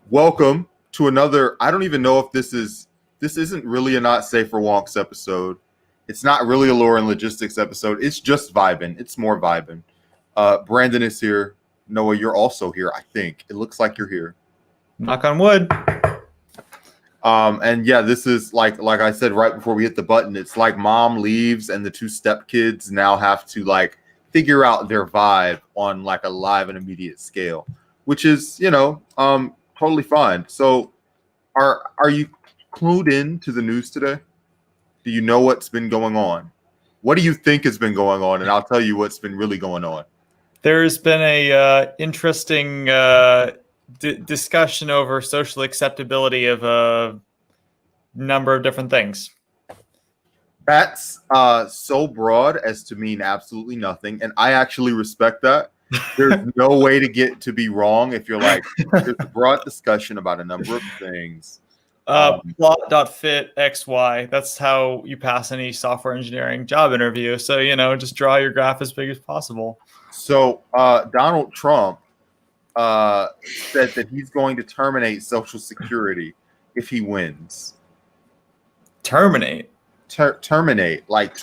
Welcome to another. I don't even know if this isn't really a not safe for wonks episode. It's not really a lore and logistics episode. It's just vibing. It's more vibing. Brandon is here. Noah, you're also here. I think it looks like you're here. Knock on wood. And yeah, this is like I said right before we hit the button. It's like mom leaves and the two stepkids now have to like figure out their vibe on like a live and immediate scale, which is totally fine. So, are you clued in to the news today? Do you know what's been going on? What do you think has been going on? And I'll tell you what's been really going on. There's been a interesting discussion over social acceptability of a number of different things. That's so broad as to mean absolutely nothing, and I actually respect that. There's no way to be wrong if you're like, there's a broad discussion about a number of things. Plot.fit XY. That's how you pass any software engineering job interview. So, just draw your graph as big as possible. So Donald Trump said that he's going to terminate Social Security if he wins. Terminate? Terminate. Like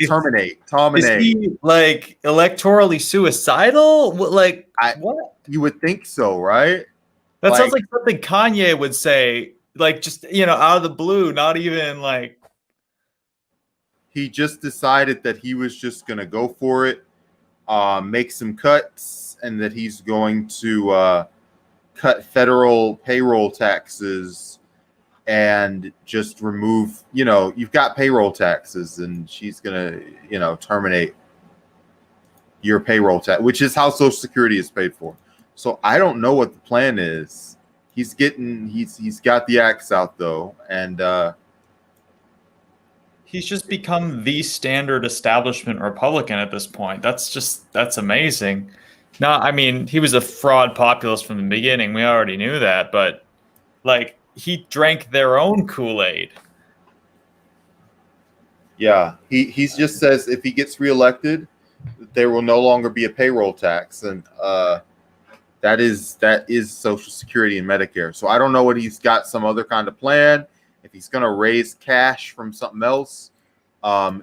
terminate. Is he like electorally suicidal? Like what? You would think so, right? That sounds like something Kanye would say, like just out of the blue, not even like. He just decided that he was just gonna go for it, make some cuts, and that he's going to cut federal payroll taxes and just remove, you've got payroll taxes, and she's gonna, terminate your payroll tax, which is how Social Security is paid for. So I don't know what the plan is. He's got the axe out though, and he's just become the standard establishment Republican at this point. That's amazing. No, I mean, he was a fraud populist from the beginning. We already knew that, but like he drank their own Kool-Aid. Yeah, he just says if he gets reelected, there will no longer be a payroll tax, and that is Social Security and Medicare. So I don't know what he's got, some other kind of plan. If he's going to raise cash from something else,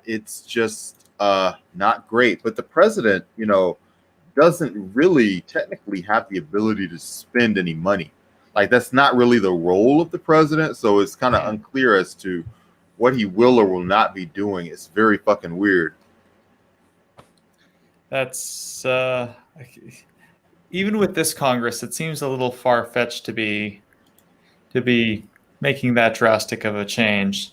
it's just not great. But the president, doesn't really technically have the ability to spend any money. Like that's not really the role of the president. So it's kind of unclear as to what he will or will not be doing. It's very fucking weird. That's even with this Congress, it seems a little far-fetched to be making that drastic of a change.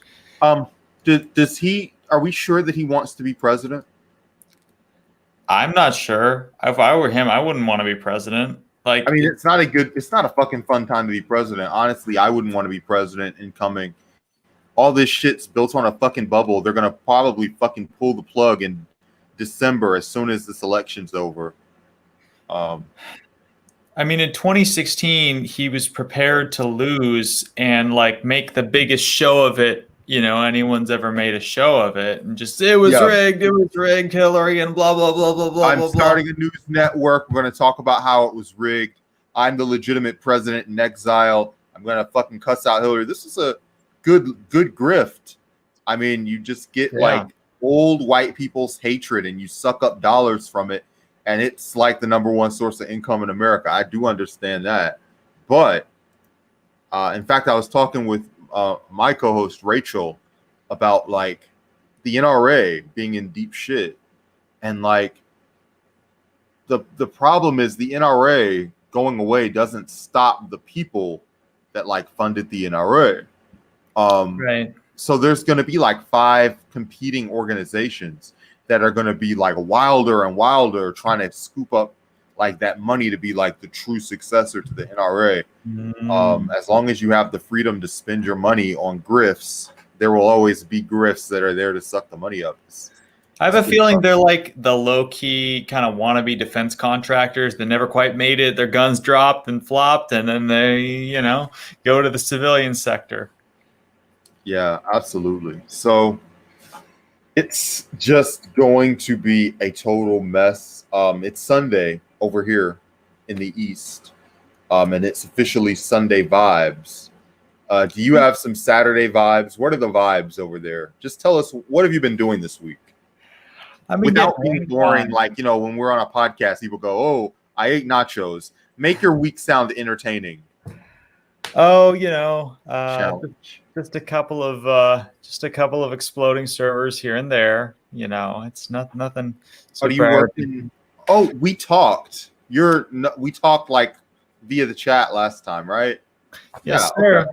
Does he? Are we sure that he wants to be president? I'm not sure. If I were him, I wouldn't want to be president. Like, I mean, it's not a fucking fun time to be president. Honestly, I wouldn't want to be president incoming. All this shit's built on a fucking bubble. They're gonna probably fucking pull the plug in December as soon as this election's over. I mean, in 2016, he was prepared to lose and like make the biggest show of it, anyone's ever made a show of it, and just it was rigged, Hillary, and blah blah blah blah blah. I'm starting a news network. We're going to talk about how it was rigged. I'm the legitimate president in exile. I'm going to fucking cuss out Hillary. This is a good grift. I mean, you just get like old white people's hatred, and you suck up dollars from it. And it's like the number one source of income in America. I do understand that. But in fact, I was talking with my co-host Rachel about like the NRA being in deep shit. And like the problem is the NRA going away doesn't stop the people that like funded the NRA. Right. So there's going to be like 5 competing organizations that are going to be like wilder and wilder, trying to scoop up like that money to be like the true successor to the NRA. As long as you have the freedom to spend your money on grifts, there will always be grifts that are there to suck the money up. I have a feeling they're like the low-key kind of wannabe defense contractors that never quite made it. Their guns dropped and flopped, and then they, go to the civilian sector. Yeah, absolutely. So it's just going to be a total mess. It's Sunday over here. in the East, and it's officially Sunday vibes. Do you have some Saturday vibes? What are the vibes over there? Just tell us, what have you been doing this week? Without being boring, like, when we're on a podcast, people go, "Oh, I ate nachos." Make your week sound entertaining. Oh, Challenge. just a couple of exploding servers here and there. It's nothing. Are you working? Oh, we talked. We talked like via the chat last time, right? Yes, sir. Okay.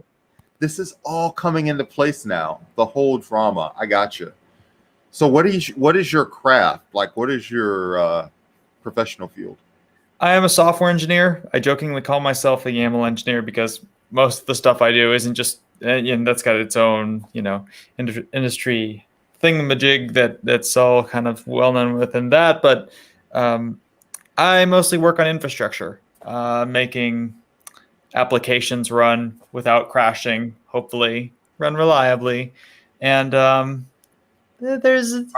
This is all coming into place now. The whole drama. I got you. So, what is your craft? Like, what is your professional field? I am a software engineer. I jokingly call myself a YAML engineer because most of the stuff I do isn't just, that's got its own, industry thingamajig that's all kind of well known within that. But I mostly work on infrastructure, making applications run without crashing, hopefully run reliably, and there's it's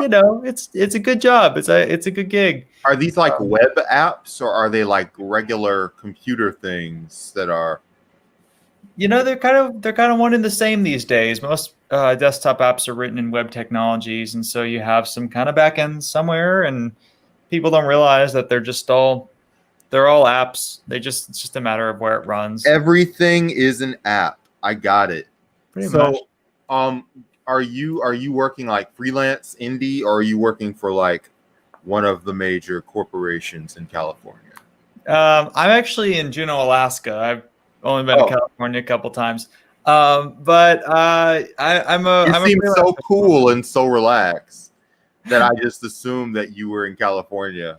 a good job. It's a good gig. Are these like web apps, or are they like regular computer things that are? They're kind of one and the same these days. Most desktop apps are written in web technologies, and so you have some kind of backend somewhere, and people don't realize that they're all apps. It's just a matter of where it runs. Everything is an app. I got it. Pretty much. Are you working like freelance indie, or are you working for like one of the major corporations in California? I'm actually in Juneau, Alaska. I've only been to California a couple times, but I'm a. You seem so cool and so relaxed that I just assumed that you were in California.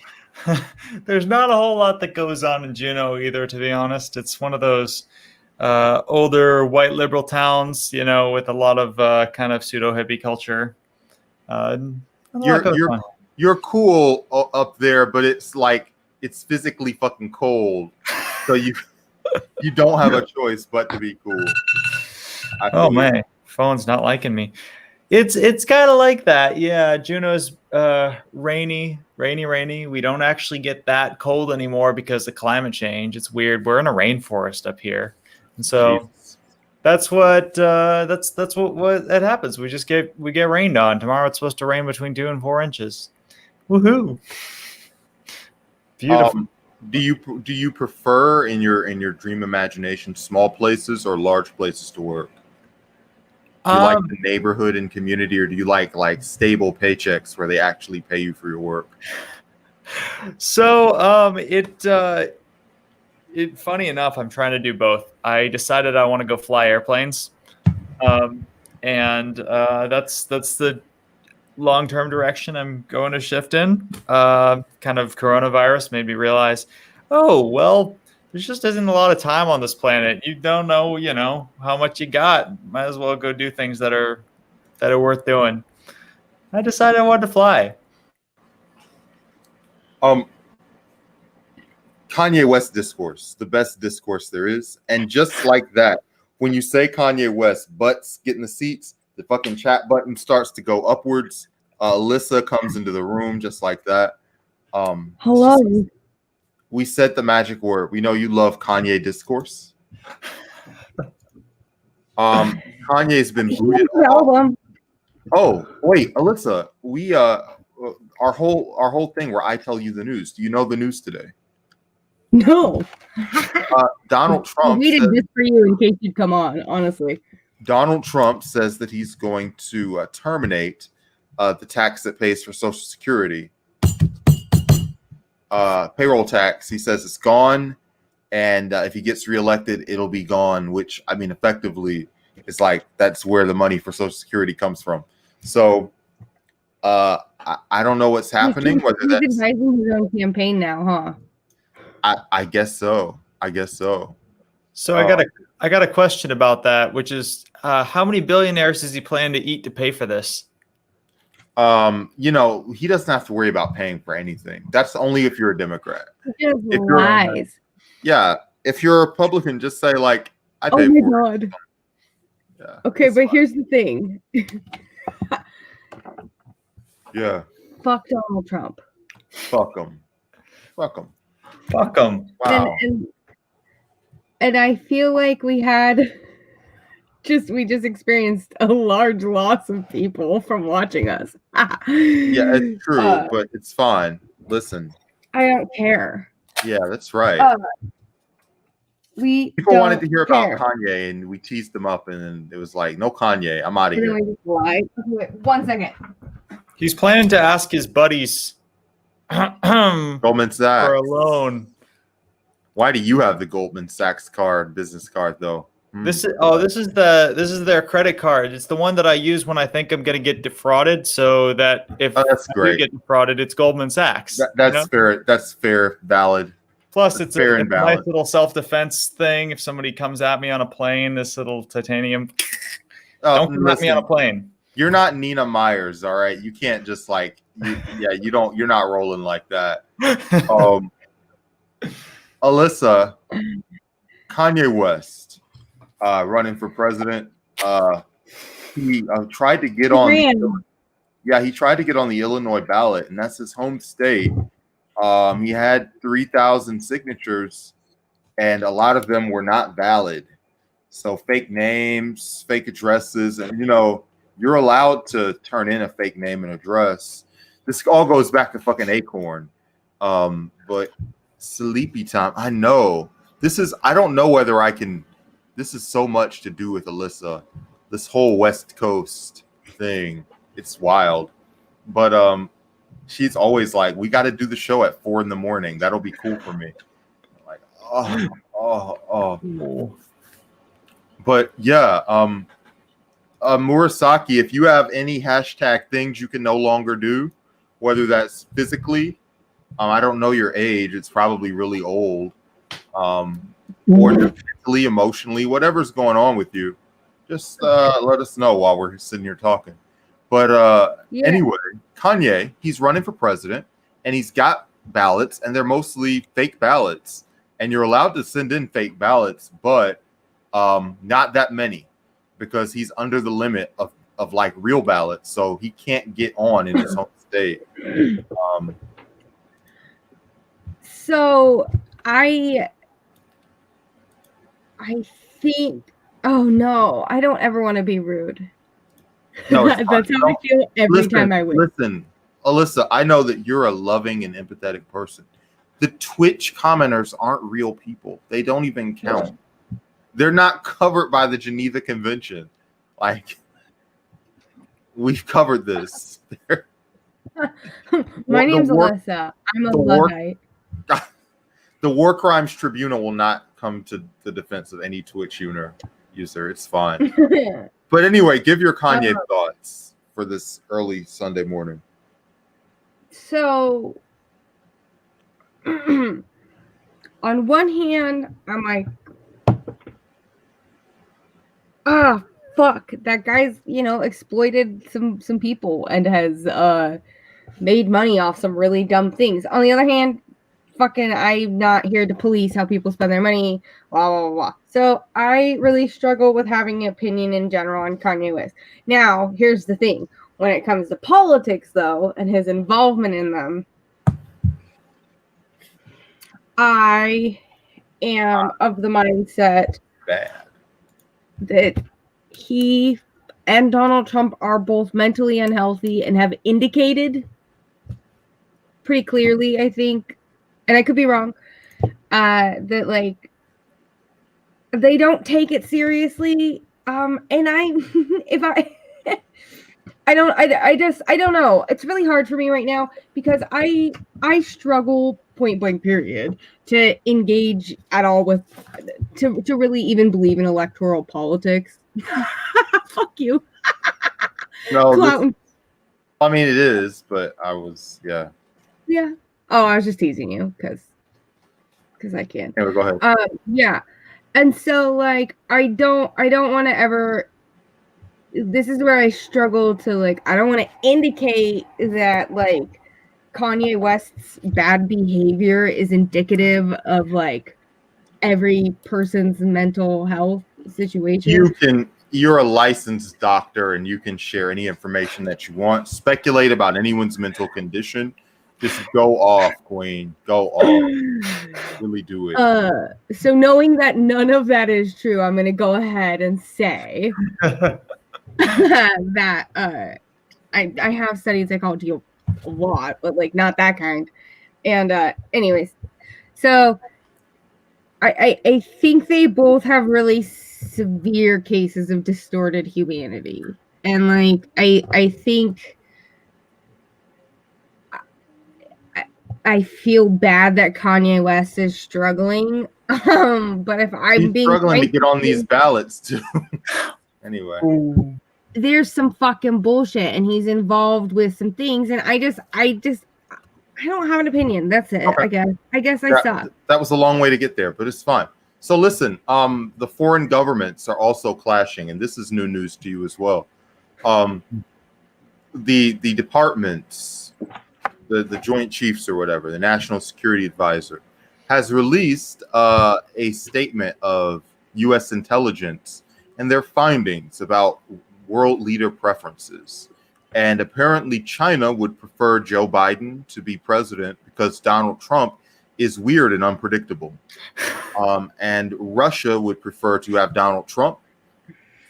There's not a whole lot that goes on in Juneau either, to be honest. It's one of those older white liberal towns, with a lot of kind of pseudo hippie culture. You're cool up there, but it's like it's physically fucking cold, so you don't have a choice but to be cool. Oh man, phone's not liking me. It's kind of like that. Yeah, Juneau's rainy. We don't actually get that cold anymore because of climate change. It's weird. We're in a rainforest up here, and so that's what that happens. We get rained on. Tomorrow it's supposed to rain between 2 and 4 inches. Woohoo! Beautiful. Do you prefer in your dream imagination small places or large places to work? Do you like the neighborhood and community, or do you like stable paychecks where they actually pay you for your work? So funny enough, I'm trying to do both. I decided I want to go fly airplanes, and that's the long-term direction I'm going to shift in. Kind of coronavirus made me realize, oh well, there just isn't a lot of time on this planet. You don't know, how much you got. Might as well go do things that are worth doing. I decided I wanted to fly. Kanye West discourse, the best discourse there is. And just like that, when you say Kanye West, butts get in the seats, the fucking chat button starts to go upwards. Alyssa comes into the room just like that. Hello. We said the magic word. We know you love Kanye discourse. Kanye's been booted. Oh, wait, Alyssa, we our whole thing where I tell you the news. Do you know the news today? No. Donald Trump. I waited just for you in case you'd come on, honestly. Donald Trump says that he's going to terminate the tax that pays for Social Security. Payroll tax. He says it's gone, and if he gets reelected, it'll be gone, which, I mean, effectively is like that's where the money for Social Security comes from. So I don't know what's happening. Whether he's that's advising his own campaign now, huh? I guess so. So I got a question about that, which is how many billionaires does he plan to eat to pay for this? He doesn't have to worry about paying for anything. That's only if you're a Democrat. If lies. If you're a Republican, just say like, I pay oh my for god. it. Yeah, okay, but fine. here's the thing. Yeah. Fuck Donald Trump. Fuck him. Fuck them. Wow. And I feel like we just experienced a large loss of people from watching us. Yeah, it's true, but it's fine. Listen. I don't care. Yeah, that's right. People wanted to hear about Kanye, and we teased them up, and then it was like, no Kanye, I'm out of here. Wait, 1 second. He's planning to ask his buddies Goldman Sachs for a loan. Why do you have the Goldman Sachs business card though? This is their credit card. It's the one that I use when I think I'm going to get defrauded. So that if that's great. I get defrauded, it's Goldman Sachs. That's fair. That's fair. Valid. Plus, it's a nice little self-defense thing. If somebody comes at me on a plane, this little titanium. Don't come at me on a plane. You're not Nina Myers, all right? You can't just you're not rolling like that. Alyssa, Kanye West, running for president. He tried to get on. He tried to get on the Illinois ballot, and that's his home state. He had 3,000 signatures, and a lot of them were not valid. So fake names, fake addresses, and you're allowed to turn in a fake name and address. This all goes back to fucking Acorn. But sleepy time. I know. I don't know whether I can. This is so much to do with Alyssa. This whole West Coast thing. It's wild. But she's always like, we got to do the show at 4 a.m. That'll be cool for me. I'm like, oh. But yeah, Murasaki, if you have any hashtag things you can no longer do, whether that's physically, I don't know your age, it's probably really old, or mentally, emotionally, whatever's going on with you, just let us know while we're sitting here talking. But anyway, Kanye, he's running for president, and he's got ballots, and they're mostly fake ballots, and you're allowed to send in fake ballots, but not that many, because he's under the limit of like real ballots, so he can't get on in his home state. So I think, oh no, I don't ever want to be rude. No, that's how I feel every time I win. Listen, Alyssa, I know that you're a loving and empathetic person. The Twitch commenters aren't real people. They don't even count. They're not covered by the Geneva Convention. Like, we've covered this. My name's Alyssa. I'm a Luddite. The War Crimes Tribunal will not come to the defense of any Twitch user. It's fine. But anyway, give your Kanye thoughts for this early Sunday morning. So, on one hand, I'm like, fuck, that guy's, exploited some people and has made money off some really dumb things. On the other hand, fucking, I'm not here to police how people spend their money, blah, blah, blah. So I really struggle with having an opinion in general on Kanye West. Now, here's the thing. When it comes to politics, though, and his involvement in them, I am of the mindset that he and Donald Trump are both mentally unhealthy and have indicated pretty clearly, I think, and I could be wrong, that like they don't take it seriously. And I don't know. It's really hard for me right now because I struggle, point blank period, to engage at all with to really even believe in electoral politics. Fuck you. No, I mean it is, but I was yeah. Oh, I was just teasing you because I can. Yeah, go ahead. Yeah, and so like I don't want to ever. This is where I struggle to like. I don't want to indicate that like Kanye West's bad behavior is indicative of like every person's mental health situation. You're a licensed doctor and you can share any information that you want, speculate about anyone's mental condition. Just go off, Queen. Go off. Really do it. So knowing that none of that is true, I'm gonna go ahead and say that I have studied psychology a lot, but like not that kind. And anyways, so I think they both have really severe cases of distorted humanity. And like I think I feel bad that Kanye West is struggling. But if I'm He's being struggling to get on these ballots too. Anyway. There's some fucking bullshit and he's involved with some things and I don't have an opinion. That's it. Okay. I guess I suck. That was a long way to get there, but it's fine. So listen, the foreign governments are also clashing, and this is new news to you as well. The departments, the Joint Chiefs or whatever, the National Security Advisor, has released a statement of U.S. intelligence and their findings about world leader preferences. And apparently China would prefer Joe Biden to be president because Donald Trump is weird and unpredictable. And Russia would prefer to have Donald Trump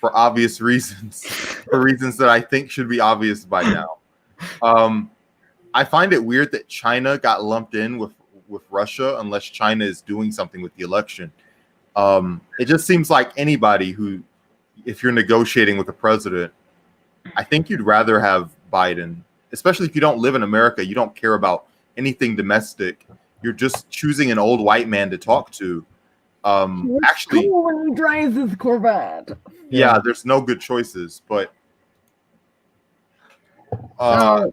for obvious reasons, for reasons that I think should be obvious by now. I find it weird that China got lumped in with Russia unless China is doing something with the election. It just seems like anybody who, if you're negotiating with the president, I think you'd rather have Biden, especially if you don't live in America. You don't care about anything domestic. You're just choosing an old white man to talk to. Actually, cool drives his Corvette. Yeah, there's no good choices. But how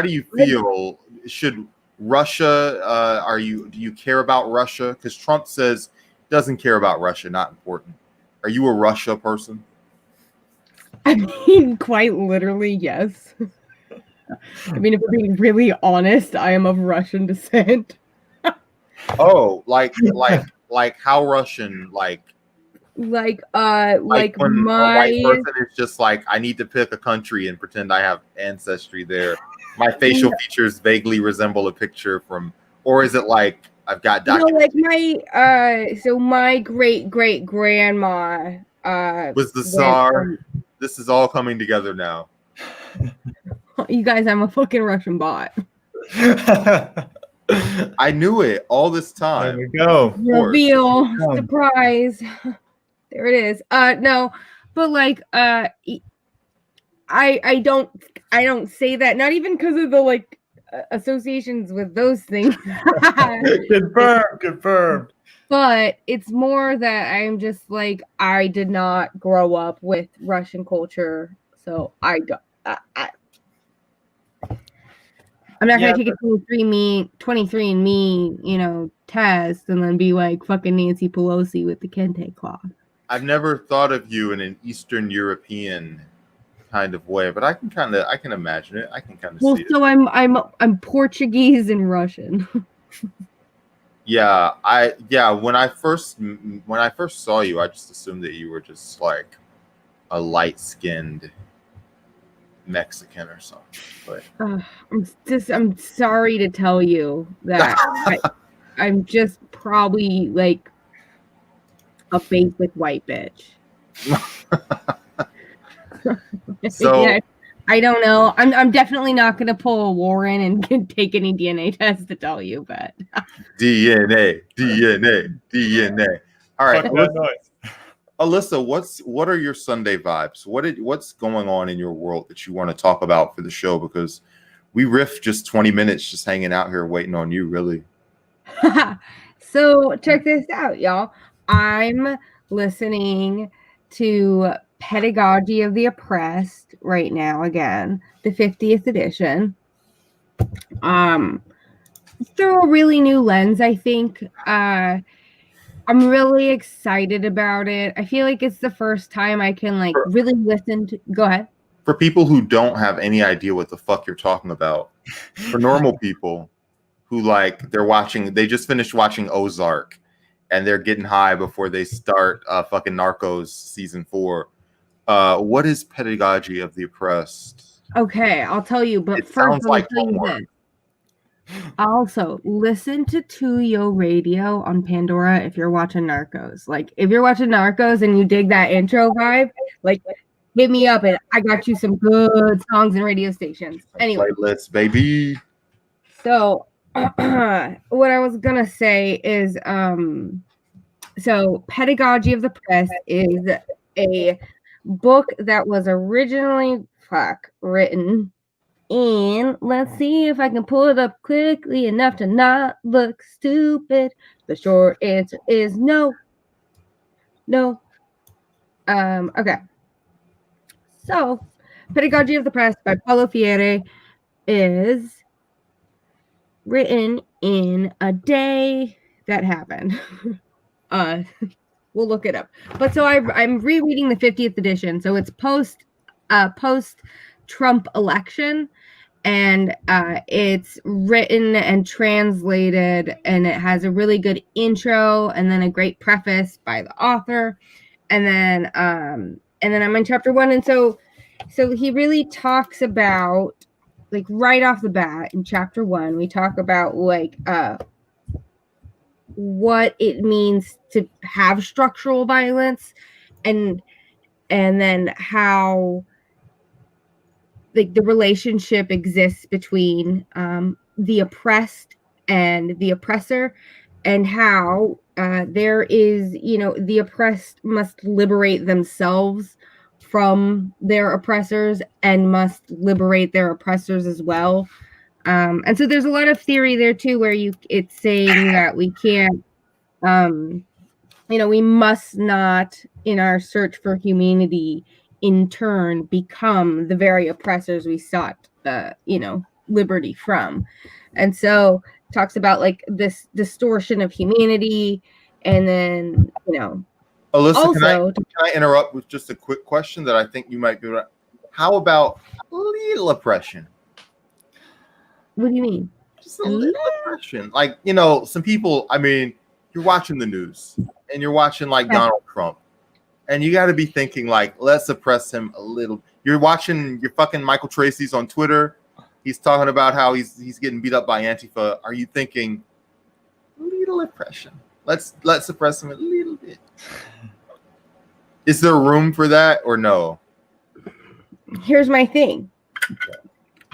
do you feel? Should Russia? Do you care about Russia? Because Trump says doesn't care about Russia. Not important. Are you a Russia person? I mean, quite literally, yes. I mean, if we're being really honest, I am of Russian descent. Oh, like how Russian? Like when a white person is just like, I need to pick a country and pretend I have ancestry there. My facial features vaguely resemble a picture from, or is it like I've got documents? My great grandma was the Tsar. This is all coming together now. You guys, I'm a fucking Russian bot. I knew it all this time. There we go. Reveal, surprise. There it is. No, but like, I don't say that. Not even because of the like associations with those things. Confirmed. But it's more that I'm just like, I did not grow up with Russian culture, so I don't. I'm not gonna take a 23andMe, test and then be like fucking Nancy Pelosi with the kente cloth. I've never thought of you in an Eastern European kind of way, but I can imagine it. I can kind of see it. So I'm Portuguese and Russian. Yeah, when I first saw you, I just assumed that you were just like a light-skinned Mexican or something. But I'm sorry to tell you that I'm just probably like a basic white bitch. So yeah, I don't know. I'm definitely not gonna pull a Warren and take any DNA test to tell you, but DNA. All right, Alyssa, what are your Sunday vibes? What's going on in your world that you want to talk about for the show? Because we riffed just 20 minutes just hanging out here waiting on you, really. So check this out, y'all. I'm listening to Pedagogy of the Oppressed right now again, the 50th edition. Through a really new lens, I think. I'm really excited about it. I feel like it's the first time I can like really listen to. Go ahead. For people who don't have any idea what the fuck you're talking about, for normal people who they just finished watching Ozark and they're getting high before they start fucking Narcos season 4. What is Pedagogy of the Oppressed? Okay, I'll tell you. But It first, sounds let me like tell you homework. this. Also, listen to Tuyo Radio on Pandora if you're watching Narcos. Like, if you're watching Narcos and you dig that intro vibe, like, hit me up and I got you some good songs and radio stations. Anyway, Playlist, baby. so what I was gonna say is, so Pedagogy of the Press is a book that was originally written. And let's see if I can pull it up quickly enough to not look stupid. The short answer is no. No. Okay. So, Pedagogy of the Press by Paulo Freire is written in a day that happened. We'll look it up. But so I'm rereading the 50th edition. So it's post Trump election. And it's written and translated, and it has a really good intro, and then a great preface by the author, and then I'm in chapter 1, and so he really talks about, like, right off the bat in chapter 1, we talk about like what it means to have structural violence, and then how, like, the relationship exists between the oppressed and the oppressor, and how there is, the oppressed must liberate themselves from their oppressors and must liberate their oppressors as well. And so there's a lot of theory there too, where it's saying that we can't, we must not, in our search for humanity, in turn become the very oppressors we sought liberty from. And so talks about, like, this distortion of humanity, and then Alyssa, also can I interrupt with just a quick question that I think you might be right? How about little oppression? what do you mean? Just a little oppression. Like, some people, I mean, you're watching the news and you're watching like Donald Trump, and you got to be thinking, like, let's suppress him a little. You're watching your fucking Michael Tracy's on Twitter. He's talking about how he's getting beat up by Antifa. Are you thinking little oppression? Let's suppress him a little bit. Is there room for that or no? Here's my thing.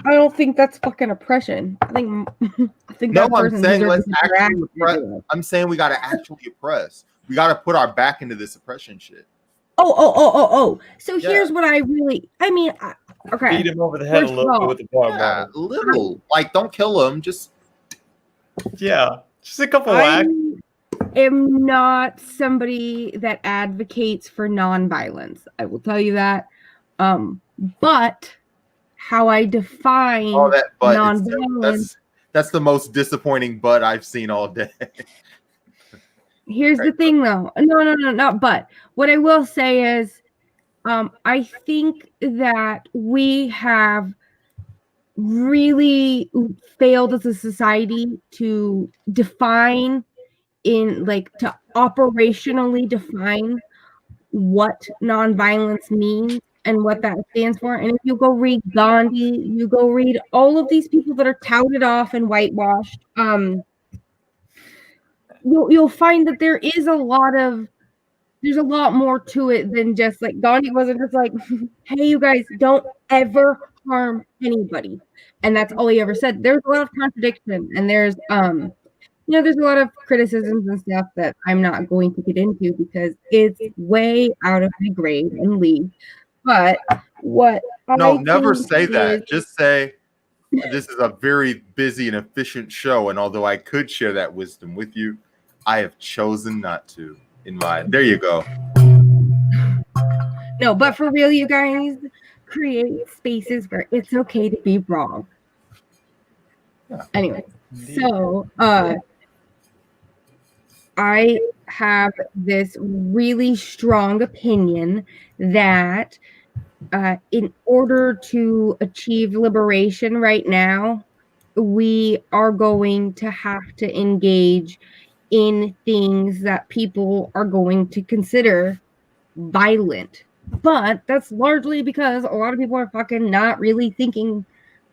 I don't think that's fucking oppression. I think No, that I'm person saying deserves let's to be actually oppress. dragged. I'm saying we got to actually oppress. We got to put our back into this oppression shit. Oh. So Yeah. here's what okay. Beat him over the head First a of little bit all, with the bar Yeah, bottle. little. Like, don't kill him. Just Yeah, just a couple I whacks. am not somebody that advocates for nonviolence. I will tell you that. But how I define that butt. nonviolence. That's the most disappointing butt I've seen all day. Here's the thing, though. No, not but. What I will say is, I think that we have really failed as a society to define, to operationally define what nonviolence means and what that stands for. And if you go read Gandhi, you go read all of these people that are touted off and whitewashed, you'll find that there's a lot more to it than just, like, Gandhi wasn't just like, hey, you guys, don't ever harm anybody. And that's all he ever said. There's a lot of contradiction, and there's there's a lot of criticisms and stuff that I'm not going to get into because it's way out of my grade and league. But what No, I never think say that. is- Just say this is a very busy and efficient show, and although I could share that wisdom with you, I have chosen not to. There you go. No, but for real, you guys, create spaces where it's okay to be wrong. Yeah. Anyway, so I have this really strong opinion that in order to achieve liberation right now, we are going to have to engage in things that people are going to consider violent But that's largely because a lot of people are fucking not really thinking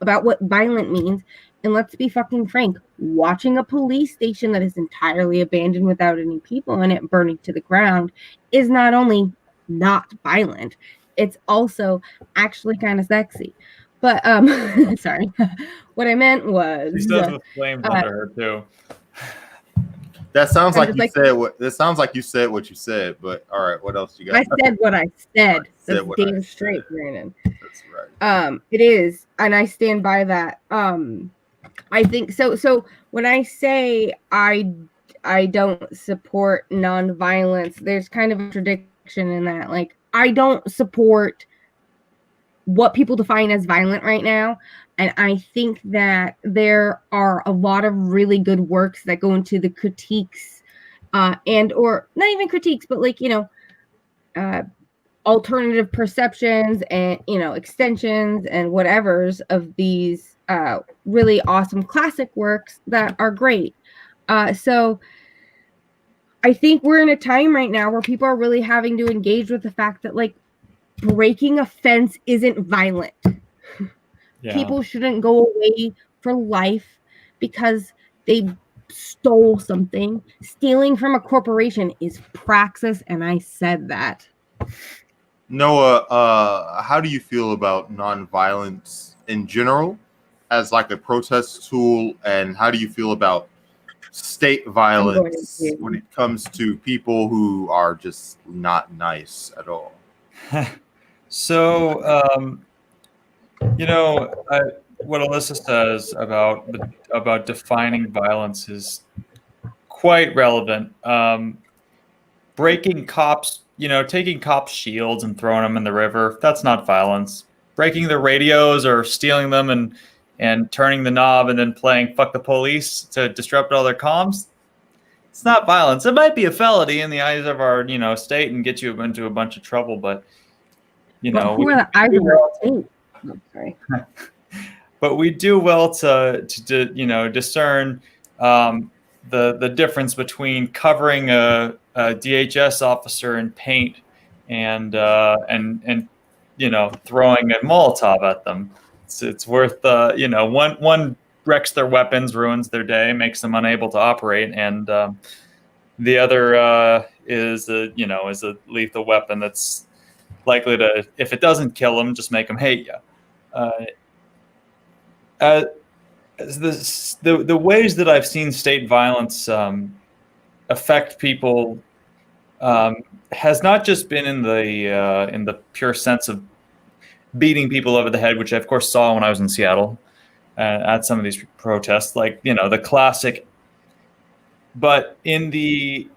about what violent means. And let's be fucking frank, watching a police station that is entirely abandoned without any people in it burning to the ground is not only not violent, it's also actually kind of sexy. But sorry. What I meant was She says with flames under her too. That sounds I'm like just you like- said what. That sounds like you said what you said. But all right, what else you got? I said what I said. said That's what I damn said. straight, Brandon. That's right. It is, and I stand by that. I think so. So when I say I don't support nonviolence, there's kind of a contradiction in that. Like, I don't support what people define as violent right now. And I think that there are a lot of really good works that go into the critiques, and or not even critiques, but like, alternative perceptions and, extensions and whatevers of these really awesome classic works that are great. So I think we're in a time right now where people are really having to engage with the fact that, like, breaking a fence isn't violent. Yeah. People shouldn't go away for life because they stole something. Stealing from a corporation is praxis, and I said that. Noah, how do you feel about nonviolence in general as like a protest tool, and how do you feel about state violence when it comes to people who are just not nice at all? So, what Alyssa says about defining violence is quite relevant. Breaking cops, taking cops' shields and throwing them in the river, that's not violence. Breaking their radios or stealing them and turning the knob and then playing "Fuck the Police" to disrupt all their comms, it's not violence. It might be a felony in the eyes of our, state and get you into a bunch of trouble, but who are the eyes of our state? Oh, sorry. But we do well to discern the difference between covering a DHS officer in paint and throwing a Molotov at them. It's worth one wrecks their weapons, ruins their day, makes them unable to operate, and the other is a lethal weapon that's likely to, if it doesn't kill them, just make them hate you. The ways that I've seen state violence affect people has not just been in the pure sense of beating people over the head, which I of course saw when I was in Seattle at some of these protests, like the classic. But in the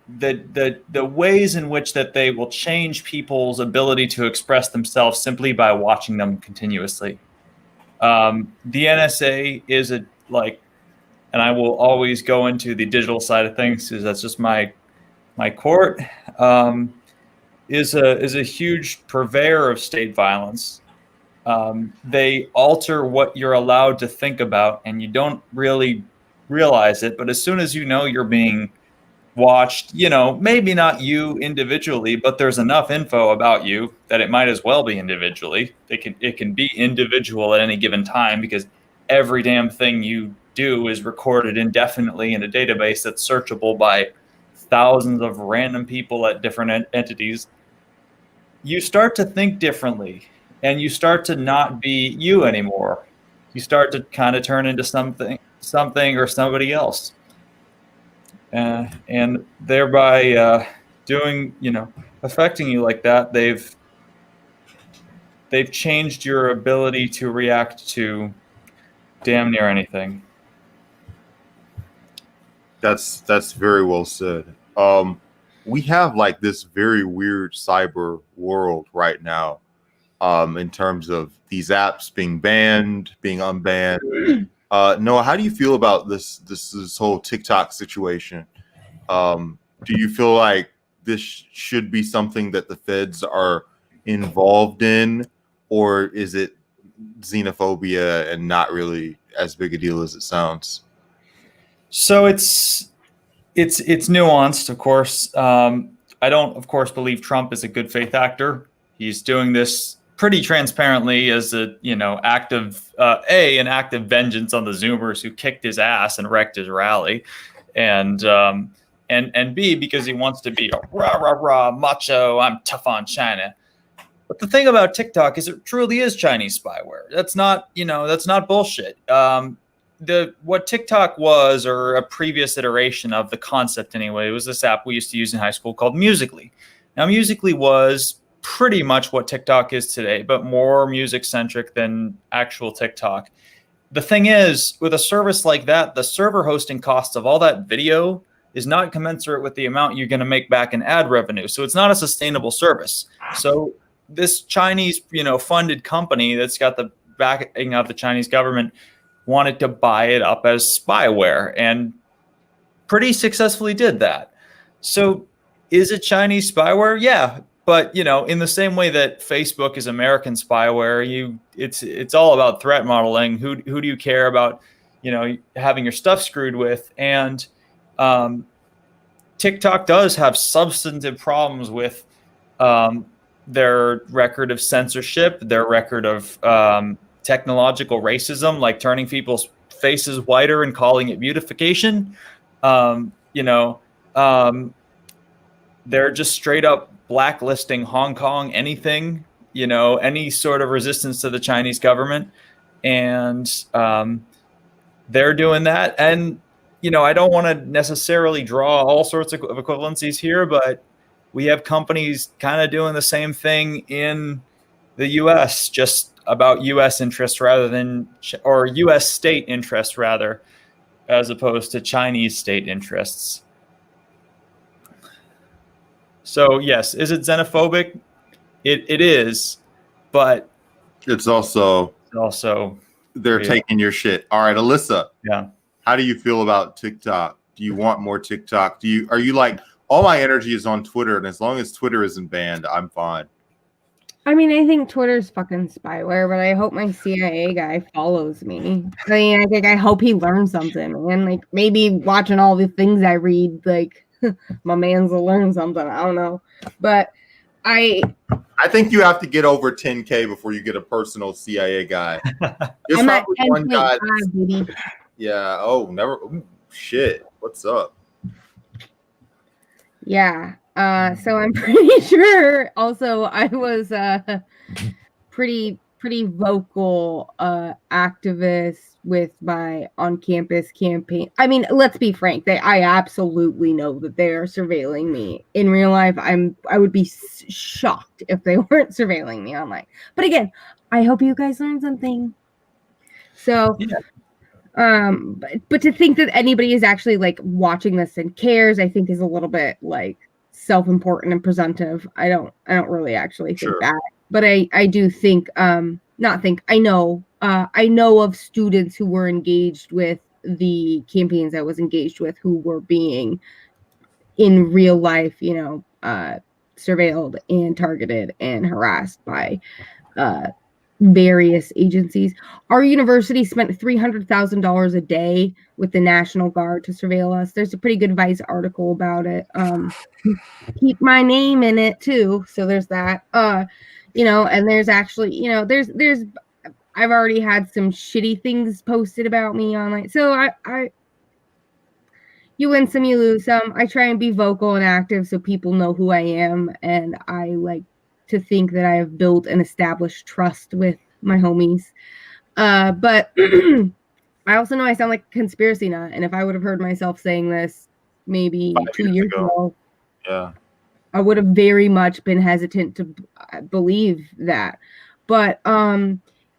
ways in which that they will change people's ability to express themselves simply by watching them continuously. The NSA is and I will always go into the digital side of things because that's just my court, is a huge purveyor of state violence. They alter what you're allowed to think about, and you don't really realize it, but as soon as you're being watched, maybe not you individually, but there's enough info about you that it might as well be individually. It can be individual at any given time because every damn thing you do is recorded indefinitely in a database that's searchable by thousands of random people at different entities. You start to think differently, and you start to not be you anymore. You start to kind of turn into something or somebody else, and thereby affecting you like that. They've changed your ability to react to damn near anything. That's very well said. We have like this very weird cyber world right now, in terms of these apps being banned, being unbanned. Noah, how do you feel about this whole TikTok situation? Do you feel like this should be something that the feds are involved in, or is it xenophobia and not really as big a deal as it sounds? So it's nuanced, of course. I don't, of course, believe Trump is a good faith actor. He's doing this pretty transparently as a, you know, an active vengeance on the Zoomers who kicked his ass and wrecked his rally, and B, because he wants to be a rah rah rah macho, I'm tough on China. But the thing about TikTok is it truly is Chinese spyware. That's not bullshit. What TikTok was, or a previous iteration of the concept anyway, was this app we used to use in high school called Musical.ly. Now, Musical.ly was pretty much what TikTok is today, but more music centric than actual TikTok. The thing is, with a service like that, the server hosting costs of all that video is not commensurate with the amount you're going to make back in ad revenue. So it's not a sustainable service. So this Chinese, funded company that's got the backing of the Chinese government wanted to buy it up as spyware and pretty successfully did that. So is it Chinese spyware? Yeah. But, in the same way that Facebook is American spyware, it's all about threat modeling. Who do you care about, having your stuff screwed with? And TikTok does have substantive problems with their record of censorship, their record of technological racism, like turning people's faces whiter and calling it beautification. They're just straight up blacklisting Hong Kong, anything, any sort of resistance to the Chinese government. And they're doing that. And, I don't want to necessarily draw all sorts of equivalencies here, but we have companies kind of doing the same thing in the U.S., just about U.S. interests or U.S. state interests rather, as opposed to Chinese state interests. So yes, is it xenophobic? It is, but it's also they're real. Taking your shit. All right, Alyssa. Yeah. How do you feel about TikTok? Do you want more TikTok? Are you like, all my energy is on Twitter, and as long as Twitter isn't banned, I'm fine. I mean, I think Twitter's fucking spyware, but I hope my CIA guy follows me. I hope he learns something, and like maybe watching all the things I read, like my man's will learn something. I don't know, but I think you have to get over 10K before you get a personal CIA guy. I'm at 10.5, baby. Yeah. Oh, never. Ooh, shit. What's up? Yeah. So I'm pretty sure also I was pretty vocal activist with my on-campus campaign. I mean, let's be frank, I absolutely know that they are surveilling me. In real life, I would be shocked if they weren't surveilling me online. But again, I hope you guys learned something. So yeah. But to think that anybody is actually like watching this and cares, I think is a little bit like self-important and presumptive. I don't really actually think that, but I do think I know of students who were engaged with the campaigns I was engaged with, who were being in real life, surveilled and targeted and harassed by various agencies. Our university spent $300,000 a day with the National Guard to surveil us. There's a pretty good Vice article about it. Keep my name in it too. So there's that. And there's actually, there's I've already had some shitty things posted about me online. So I you win some, you lose some. I try and be vocal and active so people know who I am, and I like to think that I have built and established trust with my homies. But I also know I sound like a conspiracy nut, and if I would have heard myself saying this maybe 2 years ago, yeah, I would have very much been hesitant to believe that. But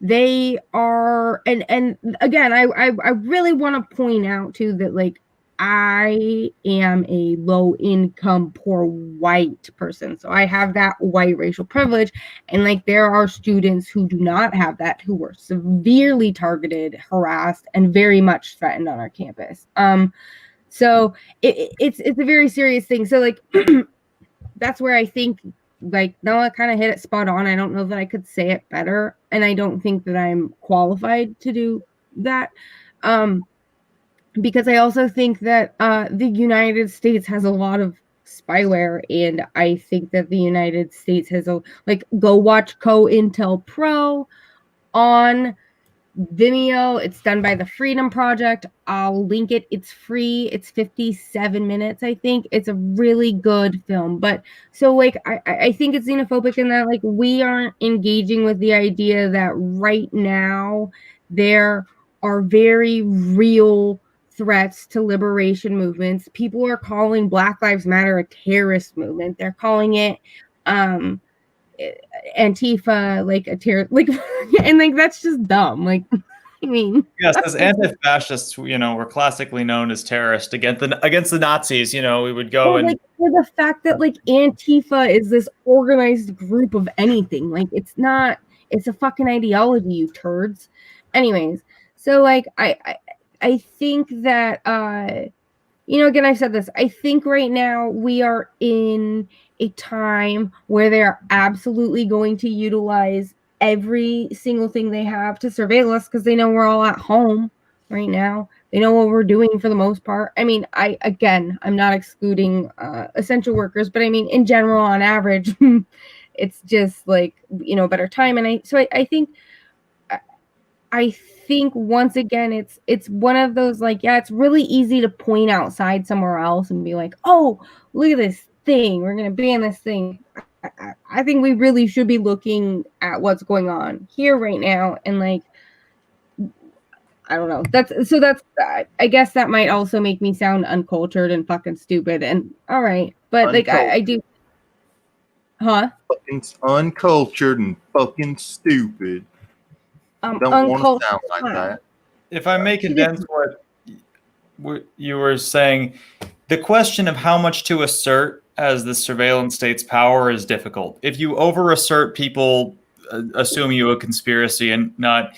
they are, and again, I really want to point out too that like I am a low income, poor white person. So I have that white racial privilege. And like there are students who do not have that, who were severely targeted, harassed, and very much threatened on our campus. So it's a very serious thing. So like that's where I think like Noah kind of hit it spot on. I don't know that I could say it better. And I don't think that I'm qualified to do that. Because I also think that the United States has a lot of spyware, and I think that the United States has go watch COINTELPRO on Vimeo. It's done by the Freedom Project. I'll link it. It's free. It's 57 minutes, I think. It's a really good film. But so I think it's xenophobic in that we aren't engaging with the idea that right now there are very real threats to liberation movements. People are calling Black Lives Matter a terrorist movement. They're calling it Antifa a terror, and that's just dumb. I mean, yes, as anti-fascists, were classically known as terrorists against the Nazis. We would go for the fact that Antifa is this organized group of anything. It's not. It's a fucking ideology, you turds. Anyways, so I think that again, I've said this. I think right now we are in a time where they're absolutely going to utilize every single thing they have to surveil us because they know we're all at home right now. They know what we're doing for the most part. I mean, I'm not excluding essential workers, but I mean, in general, on average, it's just better time. And I think once again, it's one of those it's really easy to point outside somewhere else and be like, oh, look at this thing. We're going to ban this thing. I think we really should be looking at what's going on here right now. And I don't know. I guess that might also make me sound uncultured and fucking stupid. And all right. But I do. Huh? Fucking uncultured and fucking stupid. Don't want to sound like that. If I may condense what you were saying, the question of how much to assert as the surveillance state's power is difficult. If you over-assert, people assume you a conspiracy and not.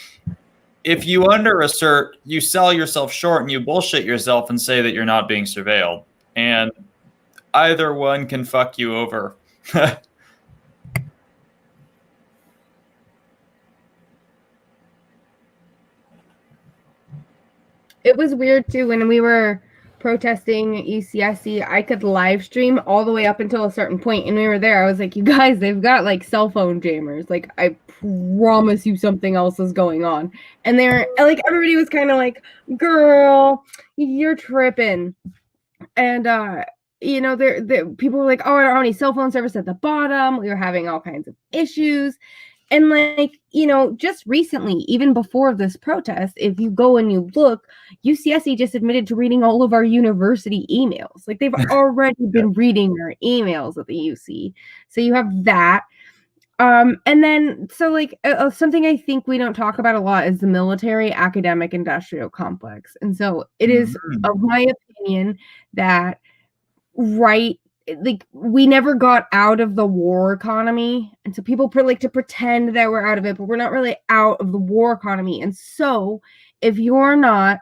If you under-assert, you sell yourself short and you bullshit yourself and say that you're not being surveilled. And either one can fuck you over. It was weird too when we were protesting at UCSC. I could live stream all the way up until a certain point, and we were there. I was like, you guys, they've got cell phone jammers. I promise you something else is going on. And they're everybody was kind of like, girl, you're tripping. And people were like, oh, I don't have any cell phone service at the bottom. We were having all kinds of issues. And just recently, even before this protest, if you go and you look, UCSC just admitted to reading all of our university emails. They've already been reading our emails at the UC. So you have that. And then, so something I think we don't talk about a lot is the military academic industrial complex. And so it is of my opinion that we never got out of the war economy. And so people like to pretend that we're out of it, but we're not really out of the war economy. And so if you're not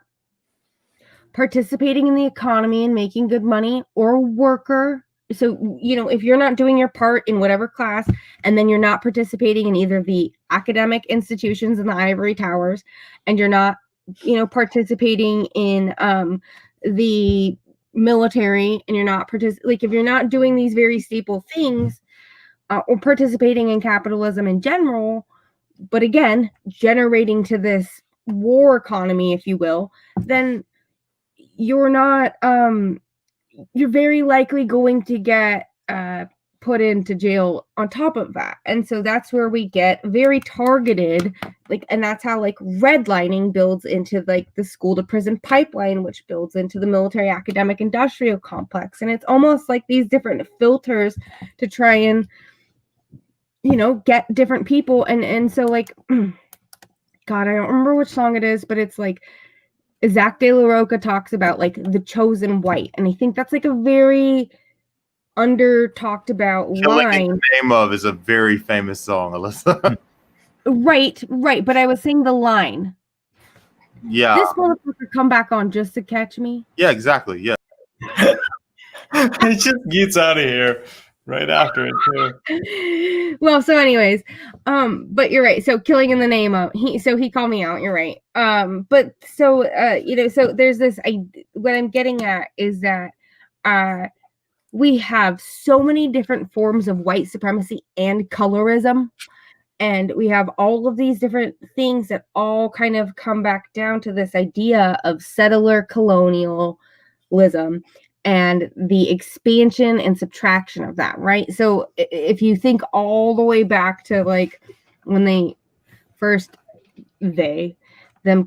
participating in the economy and making good money, or a worker, so, if you're not doing your part in whatever class, and then you're not participating in either the academic institutions in the ivory towers, and you're not, participating in the military, and you're not if you're not doing these very staple things, or participating in capitalism in general, but again generating to this war economy, if you will, then you're not you're very likely going to get put into jail on top of that. And so that's where we get very targeted, and that's how redlining builds into the school to prison pipeline, which builds into the military academic industrial complex. And it's almost like these different filters to try and get different people. And so God, I don't remember which song it is, but it's Zach De La Rocha talks about the chosen white, and I think that's a very under talked about Killing line. in the Name of is a very famous song, Alyssa. Right, but I was saying the line. Yeah. This motherfucker come back on just to catch me. Yeah, exactly. Yeah. He just gets out of here right after it too. Well, so anyways, but you're right. So killing in the name of he called me out. You're right. But so so there's this. What I'm getting at is that we have so many different forms of white supremacy and colorism. And we have all of these different things that all kind of come back down to this idea of settler colonialism and the expansion and subtraction of that, right? So if you think all the way back to like when them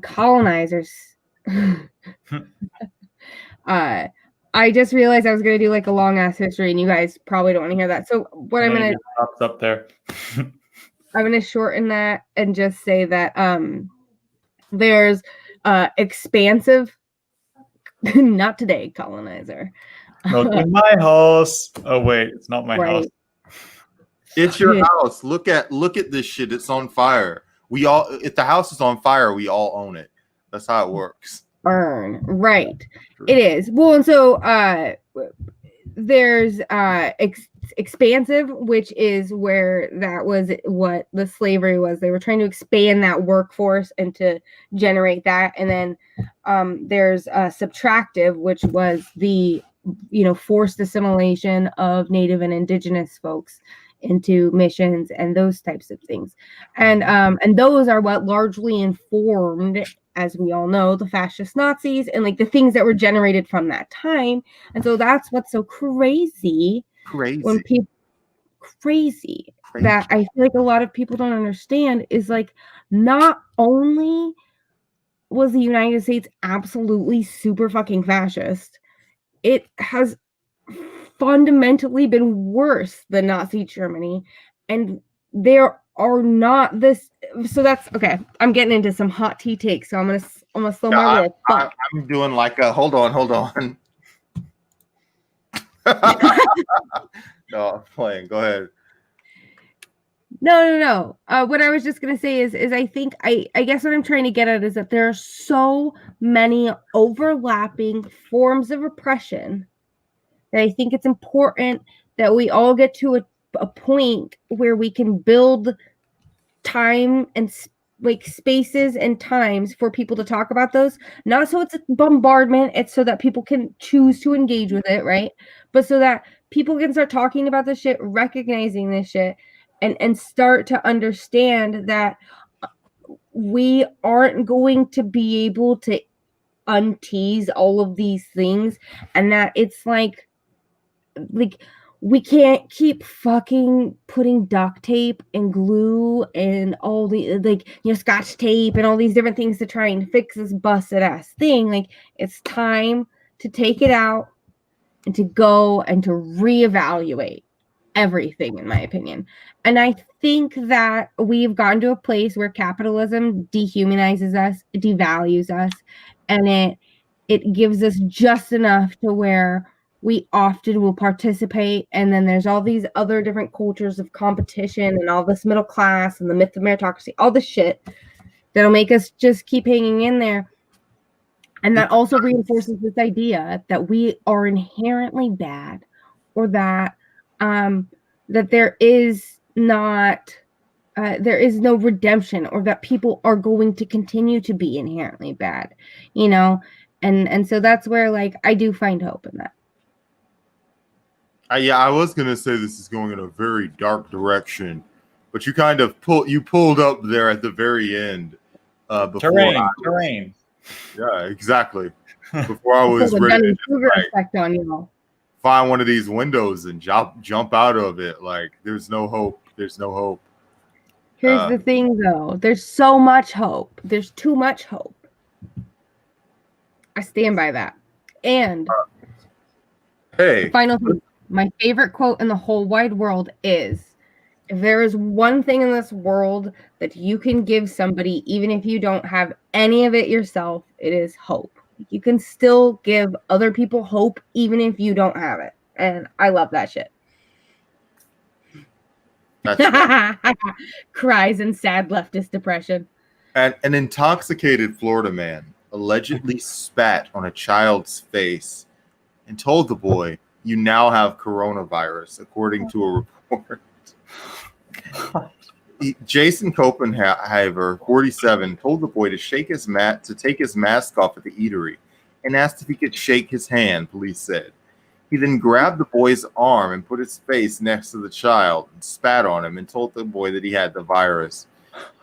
colonizers, I just realized I was going to do like a long ass history and you guys probably don't want to hear that. So what I'm going to pops up there. I'm going to shorten that and just say that there's expansive, not today, colonizer. Look in my house. Oh wait, it's not my house. It's your house. Look at this shit. It's on fire. If the house is on fire, we all own it. That's how it works. Burn. Right. It is. Well, and so there's expansive, which is where that was what the slavery was. They were trying to expand that workforce and to generate that. And then there's subtractive, which was the forced assimilation of Native and Indigenous folks into missions and those types of things. And those are what largely informed, as we all know, the fascist Nazis and like the things that were generated from that time. And so that's what's so crazy when people that I feel like a lot of people don't understand is like, not only was the United States absolutely super fucking fascist, it has fundamentally been worse than Nazi Germany, and there are not this. So that's okay. I'm getting into some hot tea takes, so I'm gonna slow my roll. I'm doing like a hold on. No, I'm playing. Go ahead. No. What I was just gonna say is I think I guess what I'm trying to get at is that there are so many overlapping forms of oppression that I think it's important that we all get to a point where we can build time and like spaces and times for people to talk about those. Not so it's a bombardment, it's so that people can choose to engage with it, right? But so that people can start talking about this shit, recognizing this shit, and start to understand that we aren't going to be able to untease all of these things, and that it's like we can't keep fucking putting duct tape and glue and all the scotch tape and all these different things to try and fix this busted ass thing. Like, it's time to take it out and to go and to reevaluate everything, in my opinion. And I think that we've gotten to a place where capitalism dehumanizes us, devalues us, and it gives us just enough to where we often will participate, and then there's all these other different cultures of competition and all this middle class and the myth of meritocracy, all this shit that'll make us just keep hanging in there. And that also reinforces this idea that we are inherently bad, or that that there is no redemption, or that people are going to continue to be inherently bad, and so that's where like I do find hope in that. Yeah, I was gonna say this is going in a very dark direction, but you kind of pulled up there at the very end. Terrain. Yeah, exactly. Before I was ready to find one of these windows and jump out of it. Like, there's no hope. There's no hope. Here's the thing, though. There's so much hope. There's too much hope. I stand by that. And hey, final thing. My favorite quote in the whole wide world is, if there is one thing in this world that you can give somebody, even if you don't have any of it yourself, it is hope. You can still give other people hope, even if you don't have it. And I love that shit. Cries in sad leftist depression. An intoxicated Florida man allegedly spat on a child's face and told the boy, "You now have coronavirus," according to a report. Jason Copenhaver, 47, told the boy to take his mask off at the eatery and asked if he could shake his hand, police said. He then grabbed the boy's arm and put his face next to the child and spat on him and told the boy that he had the virus.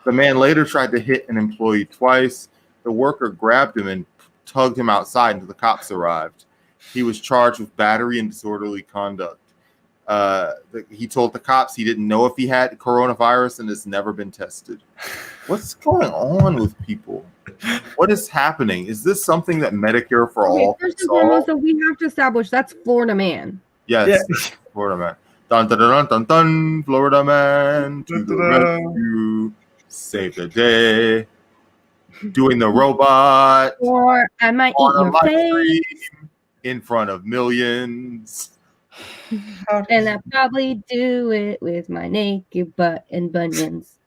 The man later tried to hit an employee twice. The worker grabbed him and tugged him outside until the cops arrived. He was charged with battery and disorderly conduct. He told the cops he didn't know if he had coronavirus and has never been tested. What's going on with people? What is happening? Is this something that Medicare for all? First and foremost, we have to establish that's Florida man. Yes, Florida man. Dun, dun, dun, dun, dun, dun, Florida man to the rescue, save the day. Doing the robot. Or I might eat your face. In front of millions. And I probably do it with my naked butt and bunions.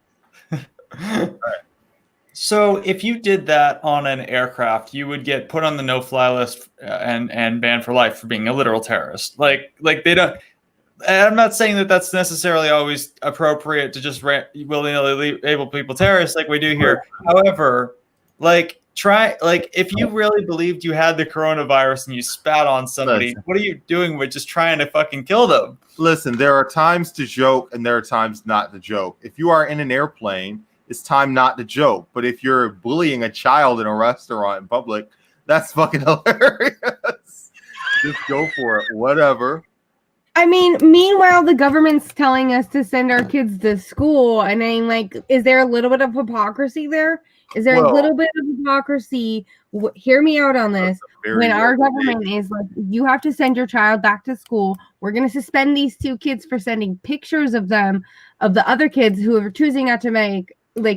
So if you did that on an aircraft, you would get put on the no-fly list and banned for life for being a literal terrorist. Like they don't. I'm not saying that that's necessarily always appropriate to just willy-nilly label people terrorists like we do here. However, if you really believed you had the coronavirus and you spat on somebody, what are you doing with just trying to fucking kill them? Listen, there are times to joke and there are times not to joke. If you are in an airplane, it's time not to joke. But if you're bullying a child in a restaurant in public, that's fucking hilarious. Just go for it. Whatever. I mean, meanwhile, the government's telling us to send our kids to school. And I'm like, is there a little bit of hypocrisy there? Is there a little bit of hypocrisy? Hear me out on this. When our government is like, you have to send your child back to school. We're going to suspend these two kids for sending pictures of them, of the other kids who are choosing not to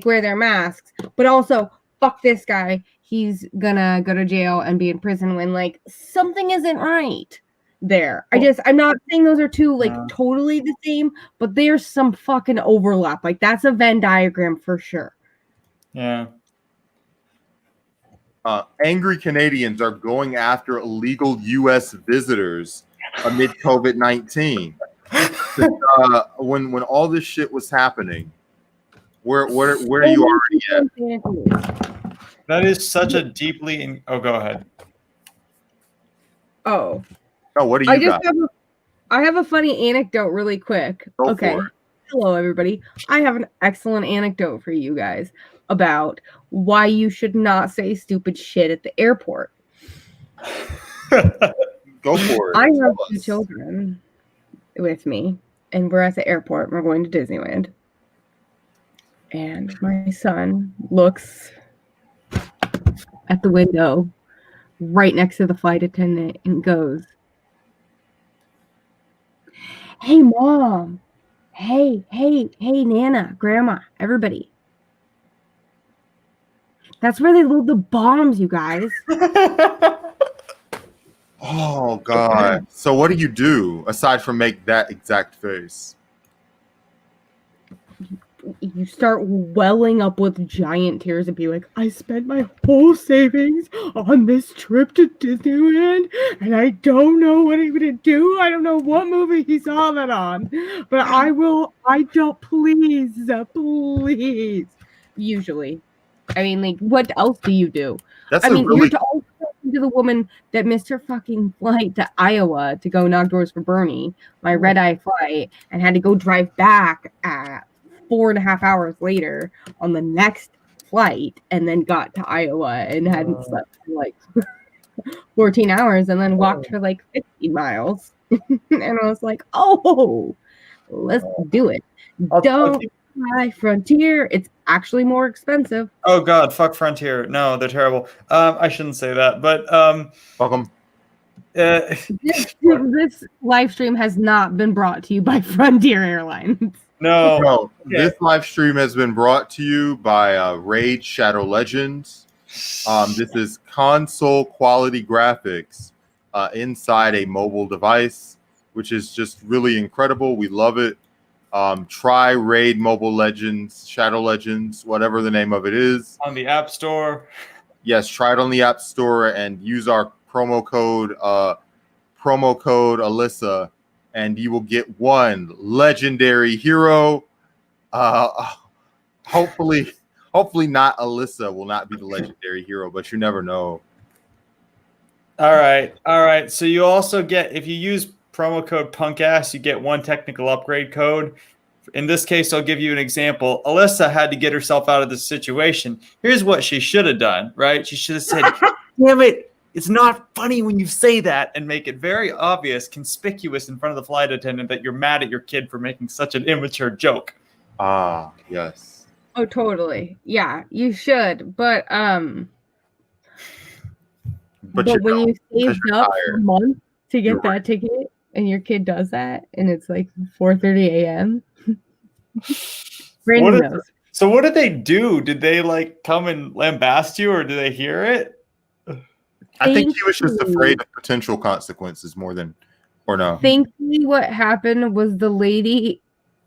wear their masks. But also, fuck this guy. He's going to go to jail and be in prison when something isn't right there. I'm not saying those are two totally the same, but there's some fucking overlap. That's a Venn diagram for sure. Yeah. Angry Canadians are going after illegal U.S. visitors amid COVID-19. When all this shit was happening, where are you already at? That is such a deeply. Oh, go ahead. Oh, what do you got? I have a funny anecdote really quick. Go for it. Hello, everybody. I have an excellent anecdote for you guys about why you should not say stupid shit at the airport. Go for it. I have two children with me, and we're at the airport. We're going to Disneyland. And my son looks at the window right next to the flight attendant and goes, "Hey, Mom. Hey, Nana, Grandma, everybody. That's where they load the bombs, you guys." Oh, God. So what do you do aside from make that exact face? You start welling up with giant tears and be like, "I spent my whole savings on this trip to Disneyland, and I don't know what I'm going to do. I don't know what movie he saw that on, but please. Usually. I mean, what else do you do? You're talking to the woman that missed her fucking flight to Iowa to go knock doors for Bernie, my red-eye flight, and had to go drive back at 4.5 hours later on the next flight, and then got to Iowa and hadn't slept for 14 hours and then walked for 15 miles. And I was like, oh, let's do it. Don't fly Frontier. It's actually more expensive. Oh God, fuck Frontier. No, they're terrible. I shouldn't say that, but fuck them. This live stream has not been brought to you by Frontier Airlines. No. This live stream has been brought to you by Raid Shadow Legends. This is console quality graphics inside a mobile device, which is just really incredible. We love it. Try Raid Mobile Legends, Shadow Legends, whatever the name of it is. On the App Store. Yes, try it on the App Store and use our promo code Alyssa, and you will get one legendary hero. Hopefully not Alyssa will not be the legendary hero, but you never know. All right. So you also get, if you use promo code punkass, you get one technical upgrade code. In this case, I'll give you an example. Alyssa had to get herself out of this situation. Here's what she should have done, right? She should have said, "Damn it, it's not funny when you say that," and make it very obvious, conspicuous in front of the flight attendant that you're mad at your kid for making such an immature joke. Ah, yes. Oh, totally. Yeah, you should. But But you when you because saved you're up for a tired. month to get You're that ticket, and your kid does that, and it's like 4:30 a.m. Brandon What is- knows. So what did they do? Did they like come and lambast you, or did they hear it? I think he was just Thankfully- afraid of potential consequences more than, or no. Thankfully, what happened was the lady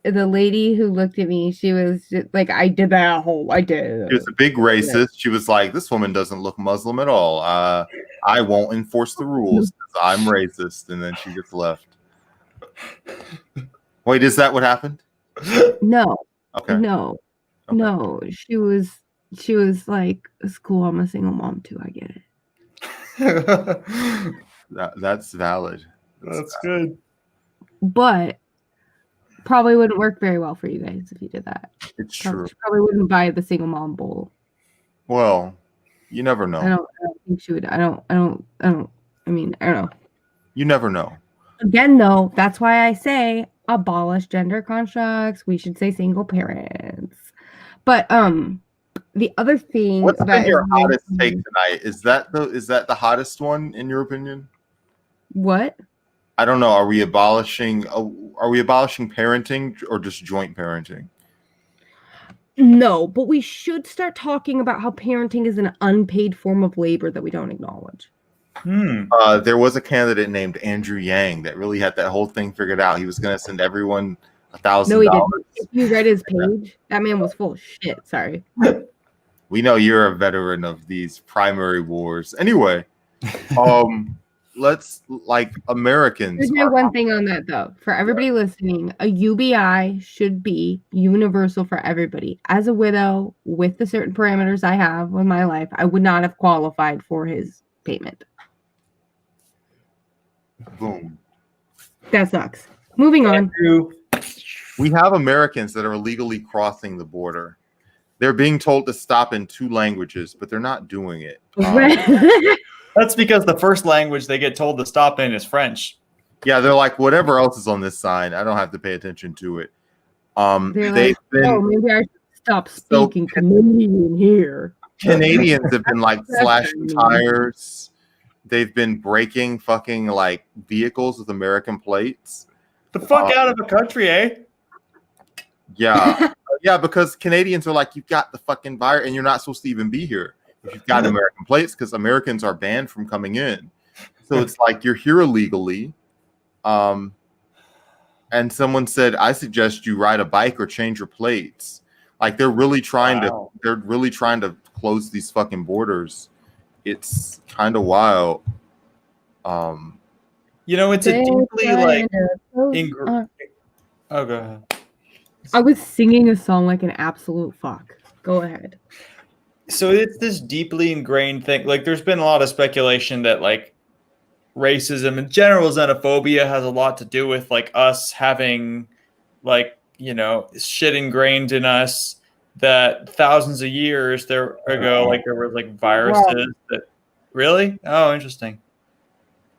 who looked at me, she was just like, I did that whole, I did. She was a big racist. She was like, "This woman doesn't look Muslim at all. I won't enforce the rules 'cause I'm racist." And then she just left. Wait, is that what happened? No, Okay. no, Okay. no. She was like, it's cool. I'm a single mom too. I get it. That's valid. That's good. But probably wouldn't work very well for you guys if you did that. It's true. Probably wouldn't buy the single mom bowl. Well, you never I know. don't think she would. I mean, I don't know. You never know. Again, though, that's why I say abolish gender constructs. We should say single parents. But the other thing What's that been is your really hottest funny- take tonight? Is that the hottest one in your opinion? What? I don't know. Are we abolishing parenting or just joint parenting? No, but we should start talking about how parenting is an unpaid form of labor that we don't acknowledge. There was a candidate named Andrew Yang that really had that whole thing figured out. He was going to send everyone $1,000. No, he didn't. If you read his page, that man was full of shit. Sorry. We know you're a veteran of these primary wars. Anyway, let's like Americans. Here's my one thing on that though. For everybody listening, a UBI should be universal for everybody. As a widow, with the certain parameters I have in my life, I would not have qualified for his payment. Boom. That sucks. Moving on. We have Americans that are illegally crossing the border. They're being told to stop in 2 languages, but they're not doing it. That's because the first language they get told to stop in is French. Yeah, they're like, whatever else is on this sign, I don't have to pay attention to it. They're They've like, oh, been maybe I should stop speaking Canadian here. Canadians have been like That's slashing funny. tires. They've been breaking fucking like vehicles with American plates. The fuck out of the country, eh? Yeah. Yeah, because Canadians are like, you've got the fucking virus and you're not supposed to even be here if you've got American plates because Americans are banned from coming in. So it's like you're here illegally. And someone said, I suggest you ride a bike or change your plates. Like they're really trying to close these fucking borders. It's kind of wild. You know, it's a deeply like oh, go ahead. I was singing a song like an absolute fuck. Go ahead. So it's this deeply ingrained thing. Like there's been a lot of speculation that like racism and general xenophobia has a lot to do with like us having like, you know, shit ingrained in us that thousands of years ago, like there were like viruses that really? Oh, interesting.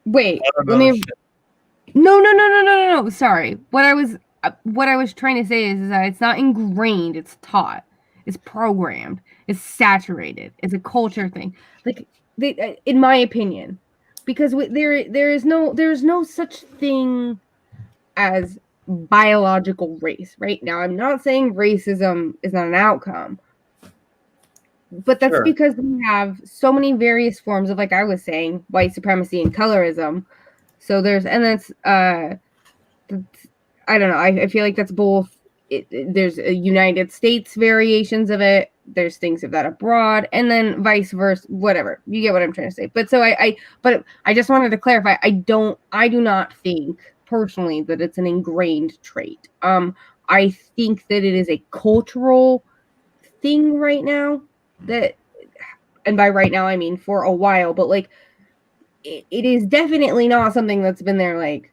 Wait, I don't let know me. shit. No. Sorry. What I was trying to say is that it's not ingrained. It's taught. It's programmed. It's saturated. It's a culture thing. Like in my opinion, because there is no such thing as biological race. Right now, I'm not saying racism is not an outcome. But that's Sure. because we have so many various forms of, like I was saying, white supremacy and colorism. So there's, and that's, I don't know. I feel like that's both. There's a United States variations of it. There's things of that abroad, and then vice versa. Whatever, you get what I'm trying to say. But so but I just wanted to clarify. I do not think personally that it's an ingrained trait. I think that it is a cultural thing right now. That, and by right now I mean for a while, but like it is definitely not something that's been there like.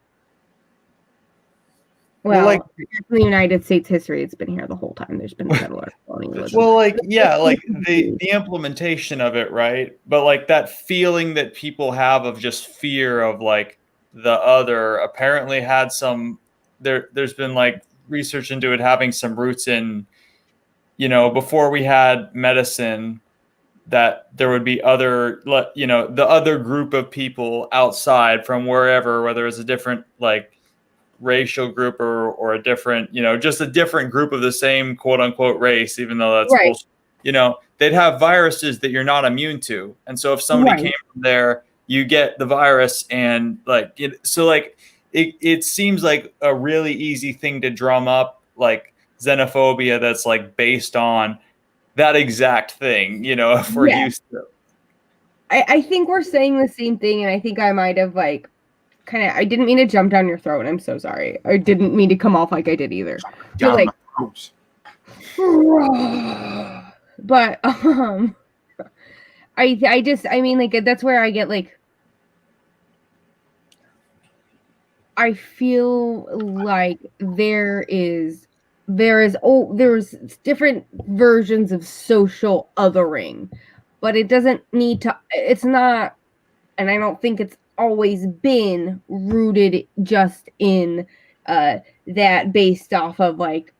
Well, like in the United States history, it's been here the whole time. There's been settlers owning religion. well, like yeah, like the implementation of it, right? But like that feeling that people have of just fear of like the other apparently had some there's been like research into it having some roots in, you know, before we had medicine, that there would be other, you know, the other group of people outside from wherever, whether it's a different like racial group or a different, you know, just a different group of the same quote unquote race, even though that's Right. bullshit, you know, they'd have viruses that you're not immune to. And so if somebody came from there, you get the virus and like, so like it seems like a really easy thing to drum up like xenophobia that's like based on that exact thing, you know, if we're used to. I think we're saying the same thing, and I think I might have like I didn't mean to jump down your throat. I'm so sorry. I didn't mean to come off like I did either. Down But I mean like that's where I get like I feel like there's different versions of social othering, but it doesn't need to, it's not, and I don't think it's always been rooted just in that based off of like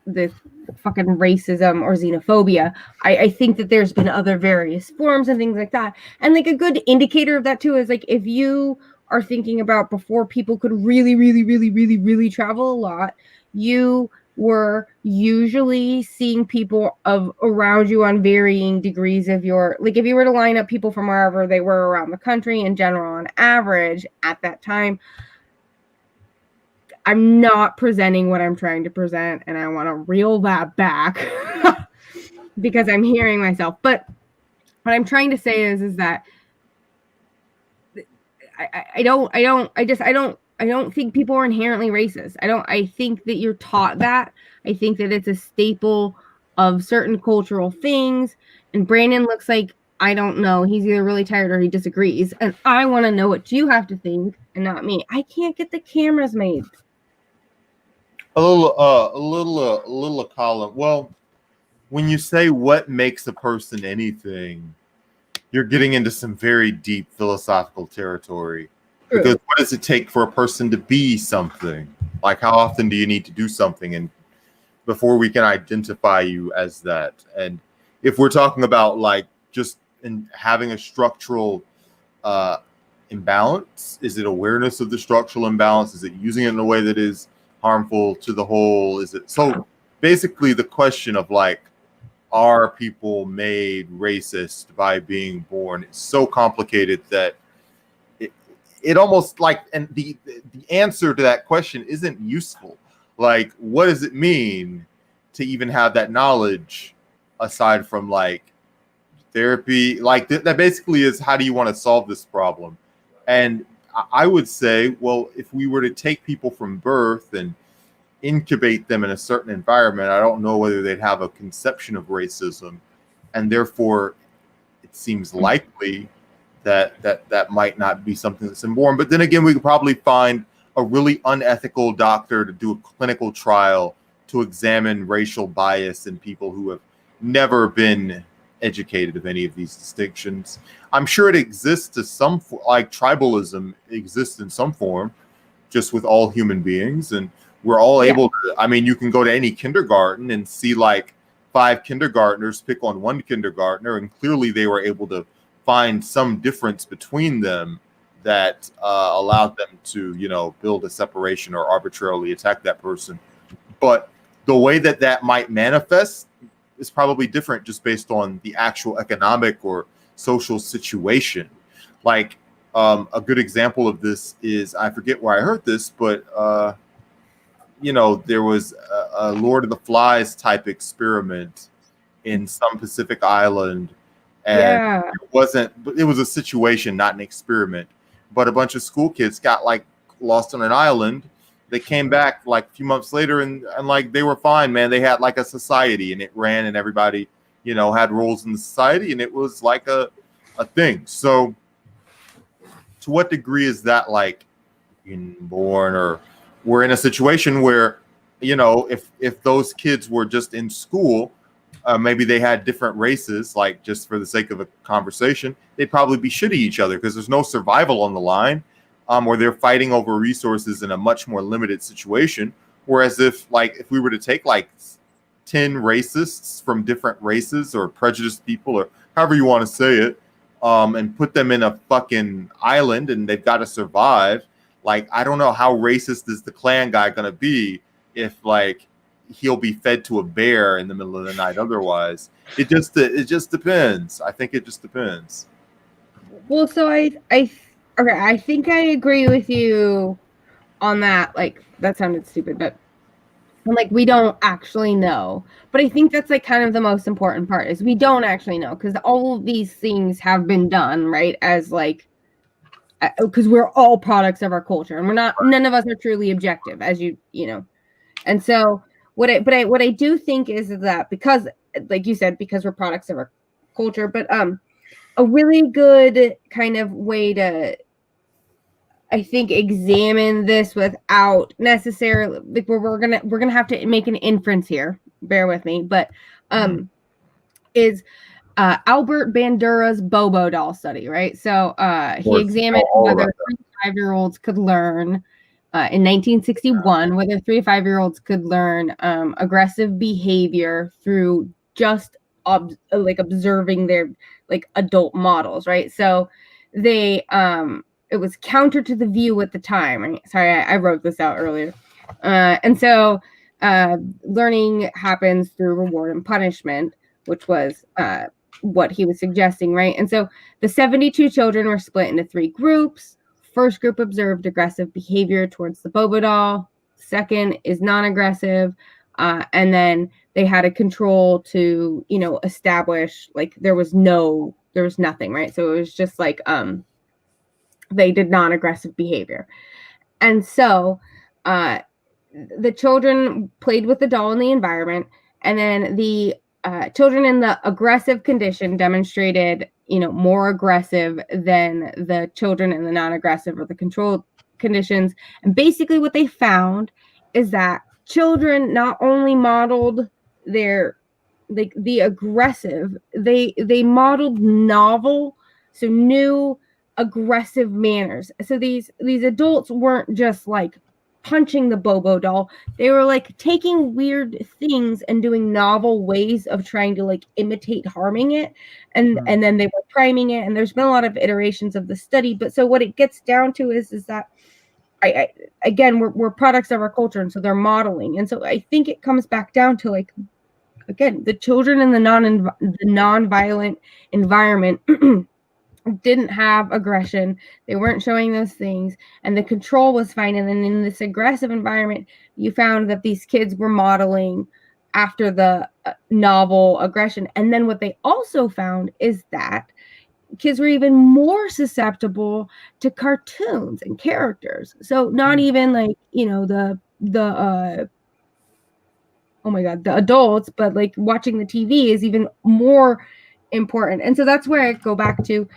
the fucking racism or xenophobia. I think that there's been other various forms and things like that. And like a good indicator of that too is like if you are thinking about before people could really travel a lot, you were usually seeing people of around you on varying degrees of your, like if you were to line up people from wherever they were around the country in general on average at that time. I'm not presenting what I'm trying to present, and I want to reel that back because I'm hearing myself. But what I'm trying to say is that I don't think people are inherently racist. I think that you're taught that. I think that it's a staple of certain cultural things. And Brandon looks like, I don't know, he's either really tired or he disagrees. And I want to know what you have to think and not me. I can't get the cameras made. A little column. Well, when you say what makes a person anything, you're getting into some very deep philosophical territory. True. Because what does it take for a person to be something? Like how often do you need to do something and before we can identify you as that? And if we're talking about like just in having a structural imbalance, is it awareness of the structural imbalance? Is it using it in a way that is harmful to the whole? Is it so basically the question of like, are people made racist by being born? It's so complicated that it almost like, and the answer to that question isn't useful. Like, what does it mean to even have that knowledge aside from like therapy? Like that basically is, how do you want to solve this problem? And I would say, well, if we were to take people from birth and incubate them in a certain environment, I don't know whether they'd have a conception of racism, and therefore it seems likely that might not be something that's inborn. But then again, we could probably find a really unethical doctor to do a clinical trial to examine racial bias in people who have never been educated of any of these distinctions. I'm sure it exists to some, like tribalism exists in some form, just with all human beings, and we're all able to, I mean, you can go to any kindergarten and see like 5 kindergartners pick on one kindergartner, and clearly they were able to find some difference between them that allowed them to, you know, build a separation or arbitrarily attack that person. But the way that that might manifest is probably different just based on the actual economic or social situation. Like a good example of this is, I forget where I heard this, but you know, there was a Lord of the Flies type experiment in some Pacific island, and it was a situation, not an experiment, but a bunch of school kids got like lost on an island. They came back like a few months later and like they were fine, man. They had like a society and it ran, and everybody, you know, had roles in the society, and it was like a thing. So to what degree is that like inborn, or we're in a situation where, you know, if those kids were just in school, maybe they had different races, like just for the sake of a conversation, they'd probably be shitty each other because there's no survival on the line, or they're fighting over resources in a much more limited situation. Whereas if we were to take like 10 racists from different races or prejudiced people or however you want to say it, and put them in a fucking island and they've got to survive, like, I don't know how racist is the Klan guy going to be if like he'll be fed to a bear in the middle of the night otherwise. It just depends. I think it just depends. Well, so I think I agree with you on that. Like, that sounded stupid, but like, we don't actually know. But I think that's like kind of the most important part, is we don't actually know, because all of these things have been done, right? As like, because we're all products of our culture, and none of us are truly objective, as you know. And so what I do think is that, because, like you said, because we're products of our culture, but a really good kind of way to, I think, examine this without necessarily, like, we're gonna have to make an inference here. Bear with me, but is Albert Bandura's Bobo doll study, right? So he examined whether 3 to 5-year-olds could learn in 1961, whether 3 to 5-year-olds could learn aggressive behavior through just observing their like adult models, right? So they it was counter to the view at the time. Sorry, I wrote this out earlier. And so learning happens through reward and punishment, which was what he was suggesting, right? And so the 72 children were split into 3 groups. First group observed aggressive behavior towards the Bobo doll. Second is non-aggressive. And then they had a control to, you know, establish, like, there was nothing, right? So it was just like, they did non-aggressive behavior. And so the children played with the doll in the environment, and then the children in the aggressive condition demonstrated, you know, more aggressive than the children in the non-aggressive or the controlled conditions. And basically what they found is that children not only modeled their, like, the aggressive, they modeled novel, so new aggressive manners. So these adults weren't just like punching the Bobo doll, they were like taking weird things and doing novel ways of trying to like imitate harming it, and then they were priming it. And there's been a lot of iterations of the study, but so what it gets down to is that I again, we're products of our culture, and so they're modeling. And so I think it comes back down to, like, again, the children in the non-violent environment didn't have aggression. They weren't showing those things, and the control was fine. And then in this aggressive environment, you found that these kids were modeling after the novel aggression. And then what they also found is that kids were even more susceptible to cartoons and characters. So not even like, you know, the oh my God, the adults, but like watching the TV is even more important. And so that's where I go back to,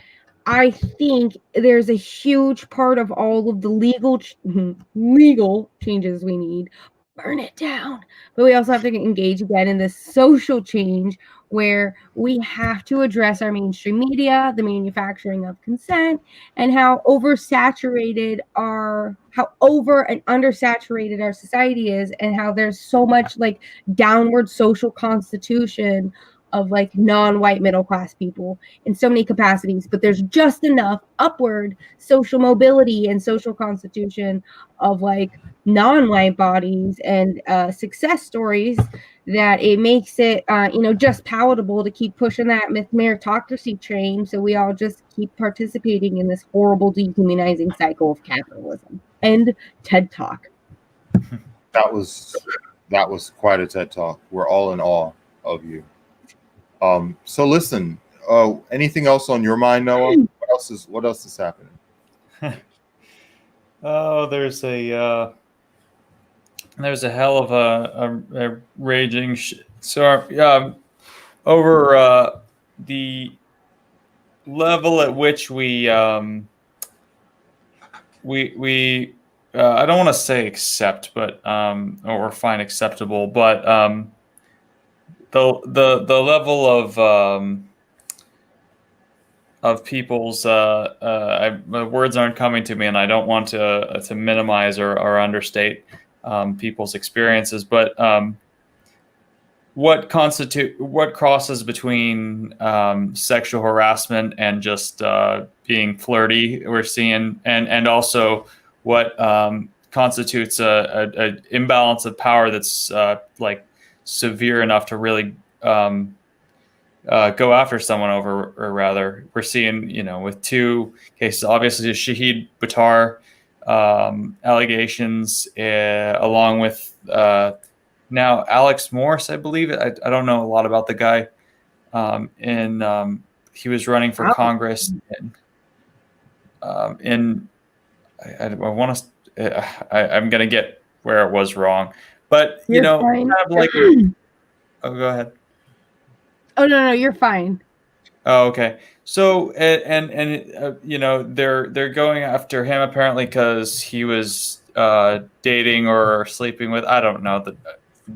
I think there's a huge part of all of the legal changes we need. Burn it down. But we also have to engage again in this social change where we have to address our mainstream media, the manufacturing of consent, and how over and undersaturated our society is, and how there's so much like downward social constitution of like non-white middle class people in so many capacities, but there's just enough upward social mobility and social constitution of like non-white bodies and success stories that it makes it just palatable to keep pushing that meritocracy train, so we all just keep participating in this horrible dehumanizing cycle of capitalism. And TED Talk. That was quite a TED Talk. We're all in awe of you. So listen, anything else on your mind, Noah? What else is happening? Oh, there's a hell of a raging over the level at which we we I don't want to say accept, but or find acceptable, but the level of people's my words aren't coming to me, and I don't want to minimize or understate people's experiences, but what crosses between sexual harassment and just being flirty we're seeing, and also what constitutes a imbalance of power that's like severe enough to really go after someone over, or rather, we're seeing, with two cases, obviously Shahid Buttar allegations, along with now Alex Morris, I believe. I don't know a lot about the guy. He was running for Congress I want to. I'm gonna get where it was wrong, but You're fine. kind of like. Oh, go ahead. Oh no, you're fine. Oh, okay. So and they're going after him apparently because he was dating or sleeping with, I don't know,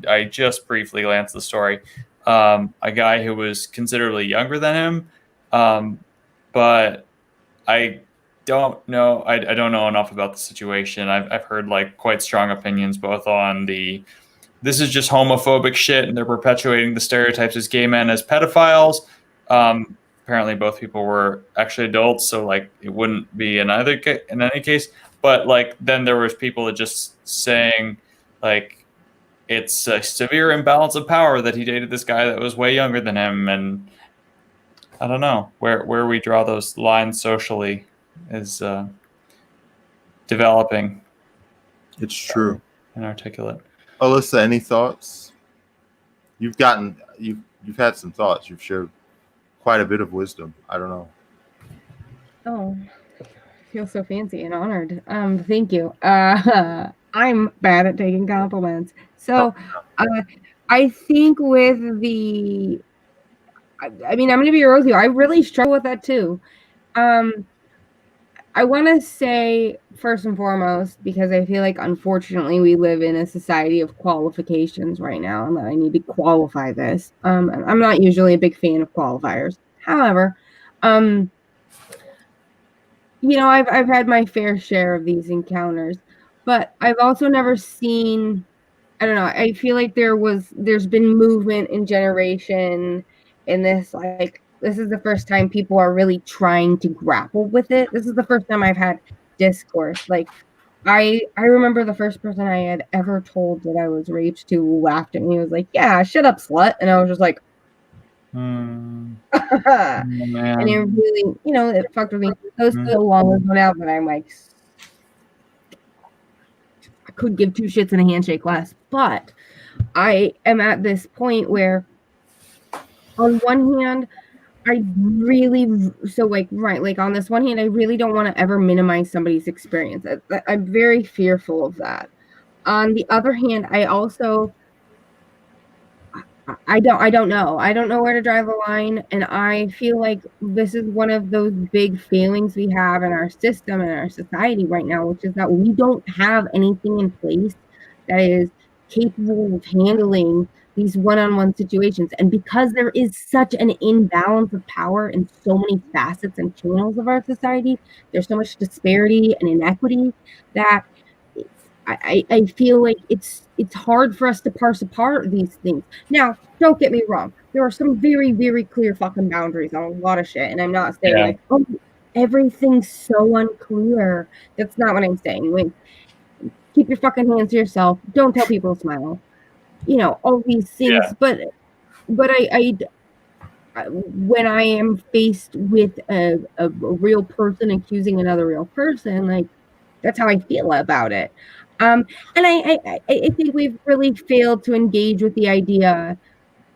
I just briefly glanced the story, a guy who was considerably younger than him, but I don't know. I don't know enough about the situation. I've heard like quite strong opinions both on this is just homophobic shit, and they're perpetuating the stereotypes as gay men as pedophiles. Apparently, both people were actually adults, so like it wouldn't be in any case. But like then there was people that just saying like it's a severe imbalance of power that he dated this guy that was way younger than him, and I don't know where we draw those lines socially is developing. It's true. Inarticulate. Alyssa, any thoughts? You've had some thoughts. You've shared quite a bit of wisdom. I don't know. Oh, I feel so fancy and honored. Thank you. I'm bad at taking compliments. So, I think with I mean, I'm going to be real with you. I really struggle with that too. I want to say first and foremost, because I feel like unfortunately we live in a society of qualifications right now, and that I need to qualify this. I'm not usually a big fan of qualifiers. However, I've had my fair share of these encounters, but I've also never seen, I don't know, I feel like there's been movement in generation in this, like, this is the first time people are really trying to grapple with it. This is the first time I've had discourse. Like, I remember the first person I had ever told that I was raped to laughed at me. He was like, "Yeah, shut up, slut." And I was just like, Man. and it really, it fucked with me. Those so long ago now, but I'm like, I could give two shits and a handshake less. But I am at this point where, on one hand, I really, on this one hand, I really don't want to ever minimize somebody's experience. I'm very fearful of that. On the other hand, I also, I don't know. I don't know where to draw the line, and I feel like this is one of those big failings we have in our system and our society right now, which is that we don't have anything in place that is capable of handling these one-on-one situations. And because there is such an imbalance of power in so many facets and channels of our society, there's so much disparity and inequity that I feel like it's hard for us to parse apart these things. Now, don't get me wrong. There are some very, very clear fucking boundaries on a lot of shit. And I'm not saying like, oh, everything's so unclear. That's not what I'm saying. Like, keep your fucking hands to yourself. Don't tell people to smile. All these things. Yeah. But I when I am faced with a real person accusing another real person, like, that's how I feel about it. And I think we've really failed to engage with the idea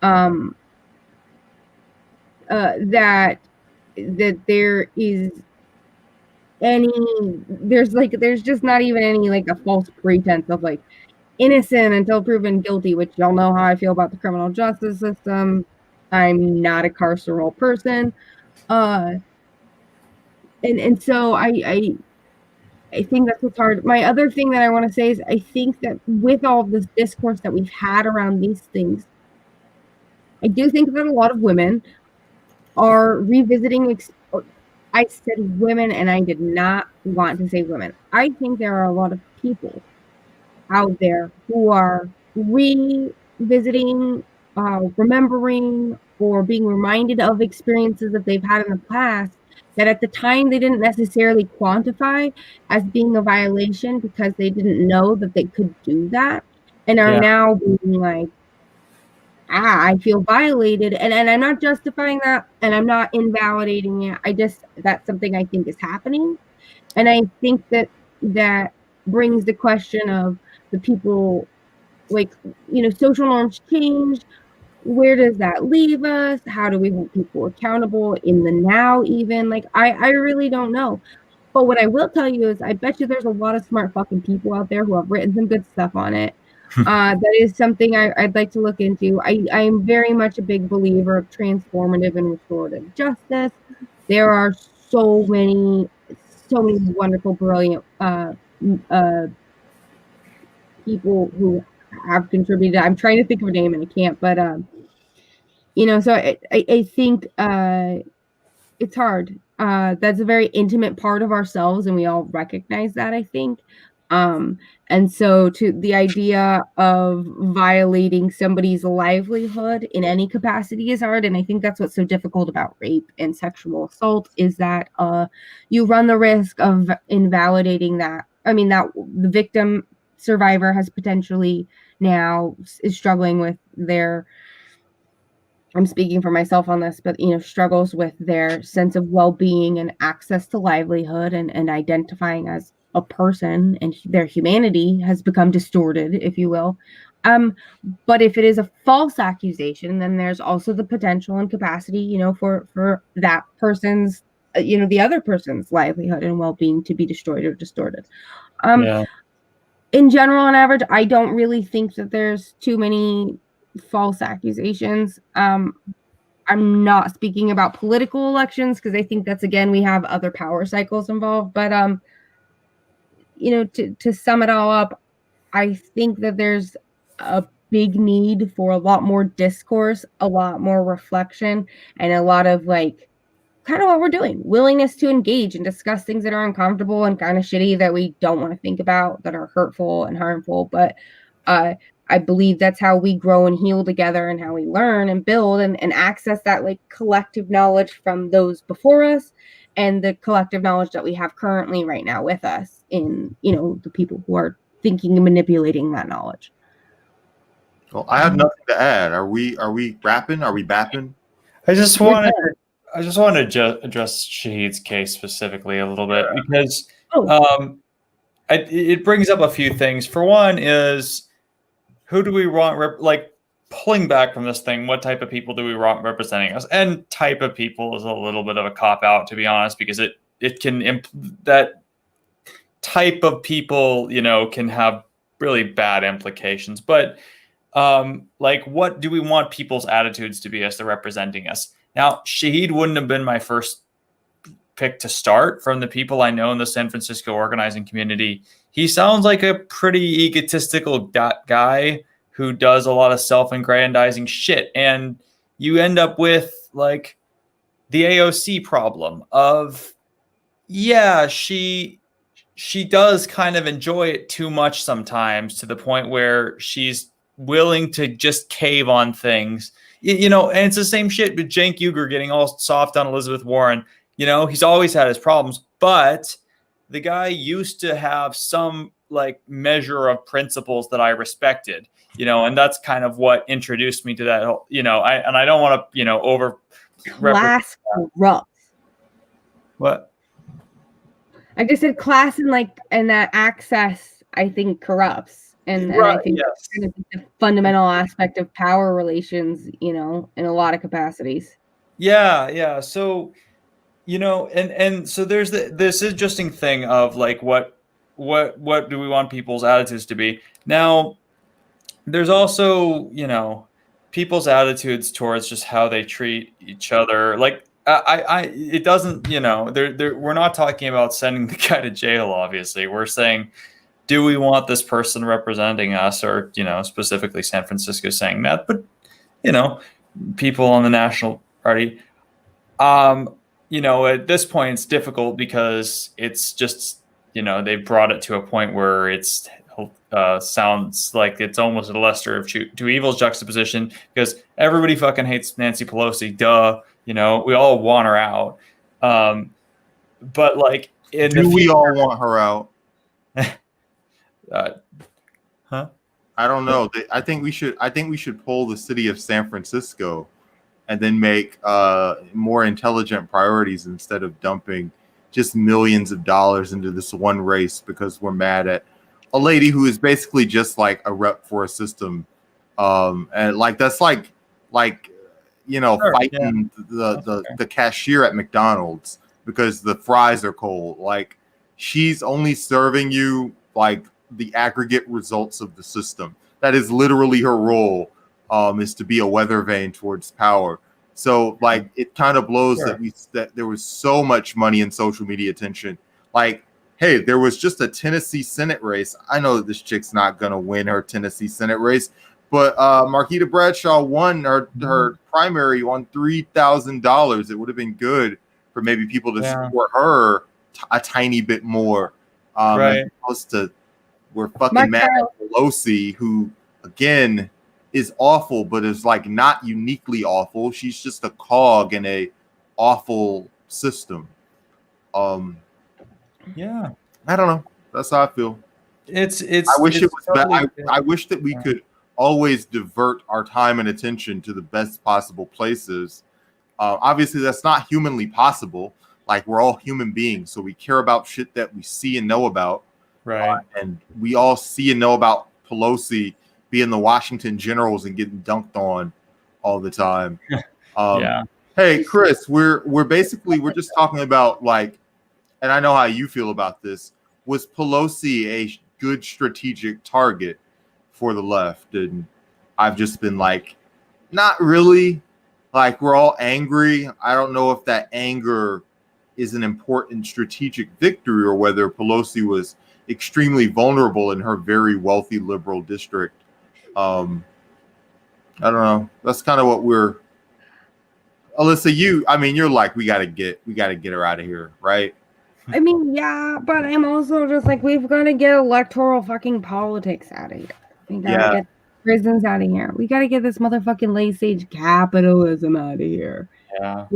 that there is there's just not even any like a false pretense of like innocent until proven guilty, which y'all know how I feel about the criminal justice system. I'm not a carceral person. And so I I think that's what's hard. My other thing that I want to say is I think that with all this discourse that we've had around these things, I do think that a lot of women are revisiting. I said women, and I did not want to say women. I think there are a lot of people out there who are revisiting, remembering, or being reminded of experiences that they've had in the past that at the time they didn't necessarily quantify as being a violation because they didn't know that they could do that, and are now being like, I feel violated, and I'm not justifying that, and I'm not invalidating it. That's something I think is happening, and I think that brings the question of the people, like, social norms change. Where does that leave us? How do we hold people accountable in the now? Even like, I really don't know. But what I will tell you is, I bet you there's a lot of smart fucking people out there who have written some good stuff on it. That is something I'd like to look into. I am very much a big believer of transformative and restorative justice. There are so many wonderful, brilliant people who have contributed. I'm trying to think of a name and I can't, but so I think it's hard. That's a very intimate part of ourselves, and we all recognize that, I think. And so to the idea of violating somebody's livelihood in any capacity is hard. And I think that's what's so difficult about rape and sexual assault, is that you run the risk of invalidating that. I mean, that the victim survivor has potentially now is struggling with their, I'm speaking for myself on this, but struggles with their sense of well-being and access to livelihood, and identifying as a person, and their humanity has become distorted, if you will. But if it is a false accusation, then there's also the potential and capacity, for that person's, the other person's livelihood and well-being to be destroyed or distorted. In general, on average, I don't really think that there's too many false accusations. I'm not speaking about political elections, because I think that's, again, we have other power cycles involved. But to sum it all up, I think that there's a big need for a lot more discourse, a lot more reflection, and a lot of kind of what we're doing, willingness to engage and discuss things that are uncomfortable and kind of shitty, that we don't want to think about, that are hurtful and harmful. But I believe that's how we grow and heal together, and how we learn and build and access that collective knowledge from those before us, and the collective knowledge that we have currently right now with us in, the people who are thinking and manipulating that knowledge. Well, I have nothing to add. Are we rapping? Are we bapping? I just wanted to address Shahid's case specifically a little bit, because it brings up a few things. For one is, who do we want, pulling back from this thing, what type of people do we want representing us? And type of people is a little bit of a cop-out, to be honest, because it can, that type of people, can have really bad implications. But what do we want people's attitudes to be as they're representing us? Now, Shahid wouldn't have been my first pick to start from the people I know in the San Francisco organizing community. He sounds like a pretty egotistical guy who does a lot of self-aggrandizing shit. And you end up with the AOC problem of, she does kind of enjoy it too much sometimes, to the point where she's willing to just cave on things. And it's the same shit with Cenk Uygur getting all soft on Elizabeth Warren. He's always had his problems, but the guy used to have some measure of principles that I respected, and that's kind of what introduced me to that whole, I don't want to, over class corrupts. What? I just said class and that access, I think, corrupts. And I think that's kind of the fundamental aspect of power relations, in a lot of capacities. Yeah. So, and so there's this interesting thing of what do we want people's attitudes to be? Now, there's also, people's attitudes towards just how they treat each other. it doesn't, we're not talking about sending the guy to jail. Obviously, we're saying, do we want this person representing us, or specifically San Francisco saying that? But people on the National Party, at this point, it's difficult because it's just, they brought it to a point where it's sounds like it's almost a lesser of two evils juxtaposition, because everybody fucking hates Nancy Pelosi. Duh. We all want her out. But like, do we all want her out? Huh? I don't know. I think we should poll the city of San Francisco, and then make more intelligent priorities instead of dumping just millions of dollars into this one race because we're mad at a lady who is basically just like a rep for a system. And like that's like Sure, fighting the cashier at McDonald's because the fries are cold. Like, she's only serving you like the aggregate results of the system. That is literally her role, is to be a weather vane towards power. So like, it kind of blows that there was so much money in social media attention. Like, hey, there was just a Tennessee Senate race. I know that this chick's not gonna win her Tennessee Senate race, but Marquita Bradshaw won her primary on $3,000. It would have been good for maybe people to support her a tiny bit more, as opposed to we're fucking mad at Pelosi, who again is awful, but is like not uniquely awful. She's just a cog in a awful system. Yeah, I don't know. That's how I feel. It's. I wish it was totally I wish that we could always divert our time and attention to the best possible places. Obviously, that's not humanly possible. Like, we're all human beings, so we care about shit that we see and know about. Right. And we all see and know about Pelosi being the Washington Generals and getting dunked on all the time. Hey, Chris, we're just talking about, like, and I know how you feel about this. Was Pelosi a good strategic target for the left? And I've just been like, not really. Like, we're all angry. I don't know if that anger is an important strategic victory or whether Pelosi was extremely vulnerable in her very wealthy liberal district. I don't know. That's kind of what we're. Alyssa, you're like, we gotta get her out of here, right? I mean, yeah, but I'm also just like, we've got to get electoral fucking politics out of here. We gotta get prisons out of here. We gotta get this motherfucking late stage capitalism out of here. Yeah.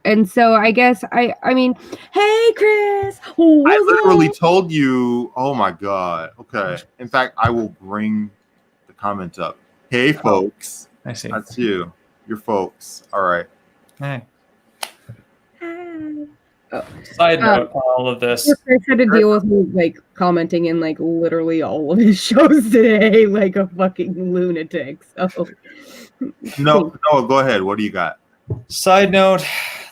And so I guess I mean, hey Chris, I literally told you. Oh my god. Okay. In fact, I will bring the comment up. Hey folks. I see. That's you. You're folks. All right. Hey. Oh. Side note on all of this. Chris had to deal with me like commenting in like literally all of his shows today, like a fucking lunatic. So no, go ahead. What do you got? Side note,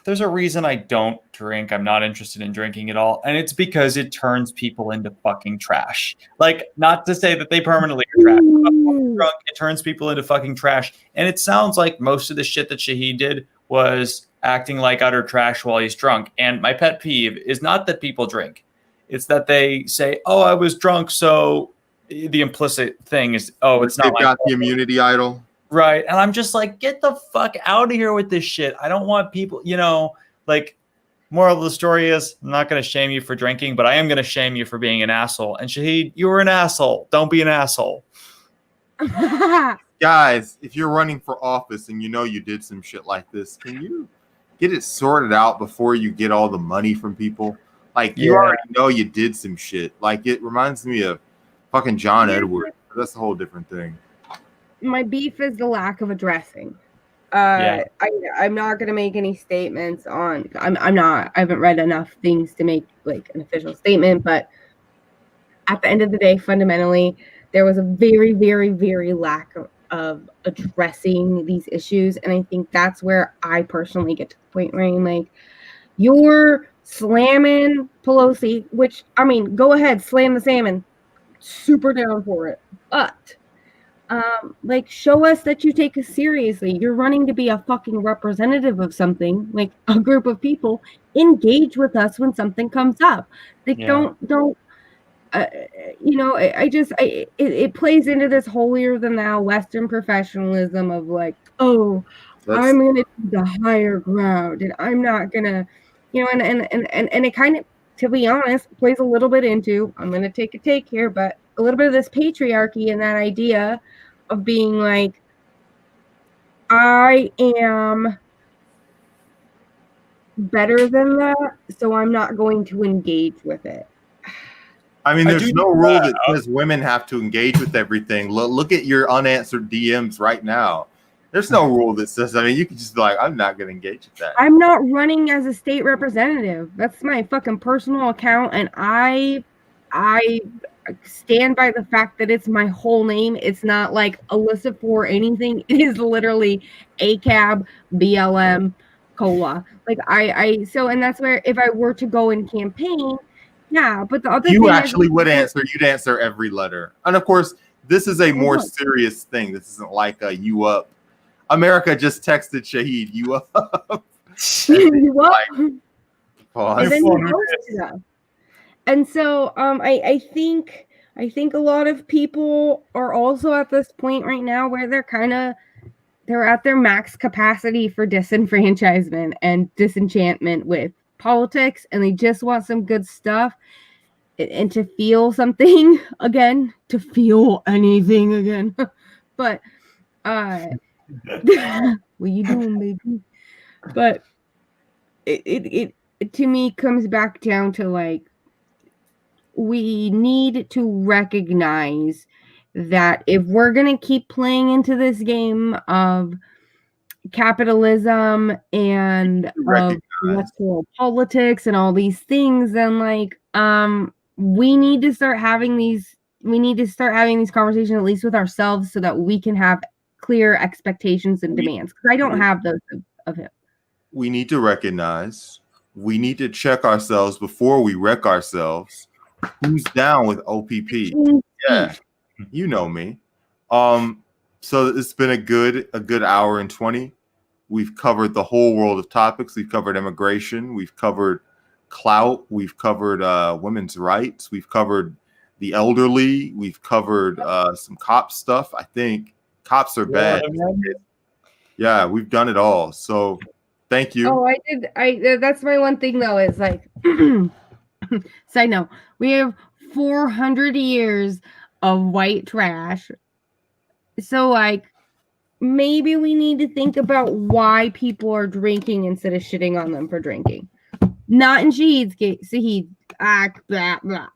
there's a reason I don't drink. I'm not interested in drinking at all. And it's because it turns people into fucking trash. Like, not to say that they permanently are trash. But when drunk, it turns people into fucking trash. And it sounds like most of the shit that Shahid did was acting like utter trash while he's drunk. And my pet peeve is not that people drink. It's that they say, oh, I was drunk. So the implicit thing is, oh, it's not They've got the immunity idol. Right. And I'm just like, get the fuck out of here with this shit. I don't want people, like, moral of the story is, I'm not going to shame you for drinking, but I am going to shame you for being an asshole. And Shahid, you were an asshole. Don't be an asshole. Guys, if you're running for office and you did some shit like this, can you get it sorted out before you get all the money from people? Like, you already know you did some shit. Like, it reminds me of fucking John Edwards. That's a whole different thing. My beef is the lack of addressing. I'm not going to make any statements on. I'm not. I haven't read enough things to make like an official statement. But at the end of the day, fundamentally, there was a very, very, very lack of addressing these issues, and I think that's where I personally get to the point where I'm like, you're slamming Pelosi, which I mean, go ahead, slam the salmon. Super down for it, but Like, show us that you take us seriously. You're running to be a fucking representative of something, like a group of people. Engage with us when something comes up. Like, Yeah. don't. It plays into this holier than thou Western professionalism of like, oh, I'm gonna do the higher ground, and I'm not gonna, and it kind of, to be honest, plays a little bit into. I'm gonna take a take here, but a little bit of this patriarchy and that idea of being like, I am better than that, so I'm not going to engage with it. I mean, I there's do no think rule that- that says women have to engage with everything. Look at your unanswered DMs right now. There's no rule that says, I mean, you can just be like, I'm not going to engage with that. I'm not running as a state representative. That's my fucking personal account, and I stand by the fact that it's my whole name. It's not like Alyssa for anything. It is literally ACAB BLM COLA. Like and that's where if I were to go and campaign, yeah. But the other You thing actually is, would answer. You'd answer every letter. And of course, this is a more serious thing. This isn't like a you up. America just texted Shahid, you up. you what? Pause. And then you post stuff. And so I think a lot of people are also at this point right now where they're at their max capacity for disenfranchisement and disenchantment with politics, and they just want some good stuff and to feel something again, to feel anything again. But what you doing, baby? But it to me comes back down to like, we need to recognize that if we're going to keep playing into this game of capitalism and of electoral politics and all these things, then like we need to start having these conversations at least with ourselves so that we can have clear expectations and demands, because I don't have those of him. We need to recognize, we need to check ourselves before we wreck ourselves. Who's down with OPP? Yeah, you know me. So it's been a good hour and 20. We've covered the whole world of topics. We've covered immigration. We've covered clout. We've covered women's rights. We've covered the elderly. We've covered some cop stuff. I think cops are bad. Yeah, we've done it all. So thank you. Oh, I did. That's my one thing though, is like, side note, we have 400 years of white trash. So like, maybe we need to think about why people are drinking instead of shitting on them for drinking. Not in Shahid's case. Shahid, blah, blah.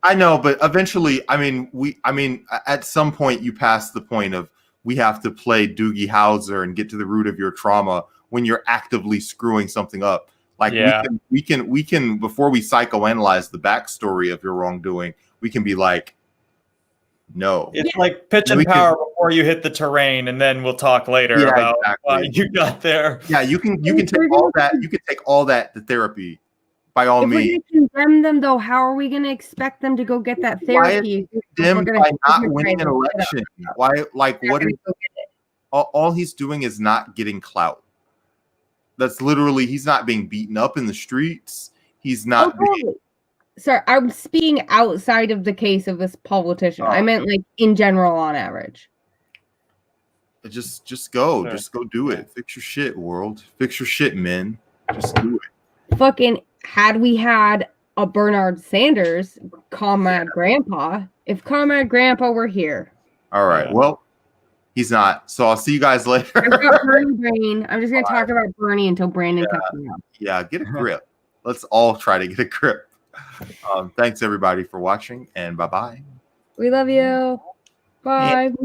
I know, but eventually, I mean, at some point, you pass the point of we have to play Doogie Howser and get to the root of your trauma when you're actively screwing something up. Like we can before we psychoanalyze the backstory of your wrongdoing, we can be like, no. It's like pitch and power before you hit the terrain, and then we'll talk later about why you got there. Yeah, you can take all that. You can take all that to therapy, by all means. If we're going to condemn them, though, how are we going to expect them to go get that therapy? Why is he condemned by not winning an election? Why? Like, what is all he's doing is not getting clout. That's literally, he's not being beaten up in the streets. He's not being... Sorry, I'm speaking outside of the case of this politician. I meant like in general on average. Just go. Sure. Just go do it. Fix your shit, world. Fix your shit, men. Just do it. Fucking, had we had a Bernard Sanders, Comrade Grandpa, if Comrade Grandpa were here. All right, well, he's not. So I'll see you guys later. I've got Bernie brain. I'm just going to talk about Bernie until Brandon cuts me up. Yeah, get a grip. Let's all try to get a grip. Thanks, everybody, for watching, and bye-bye. We love you. Bye.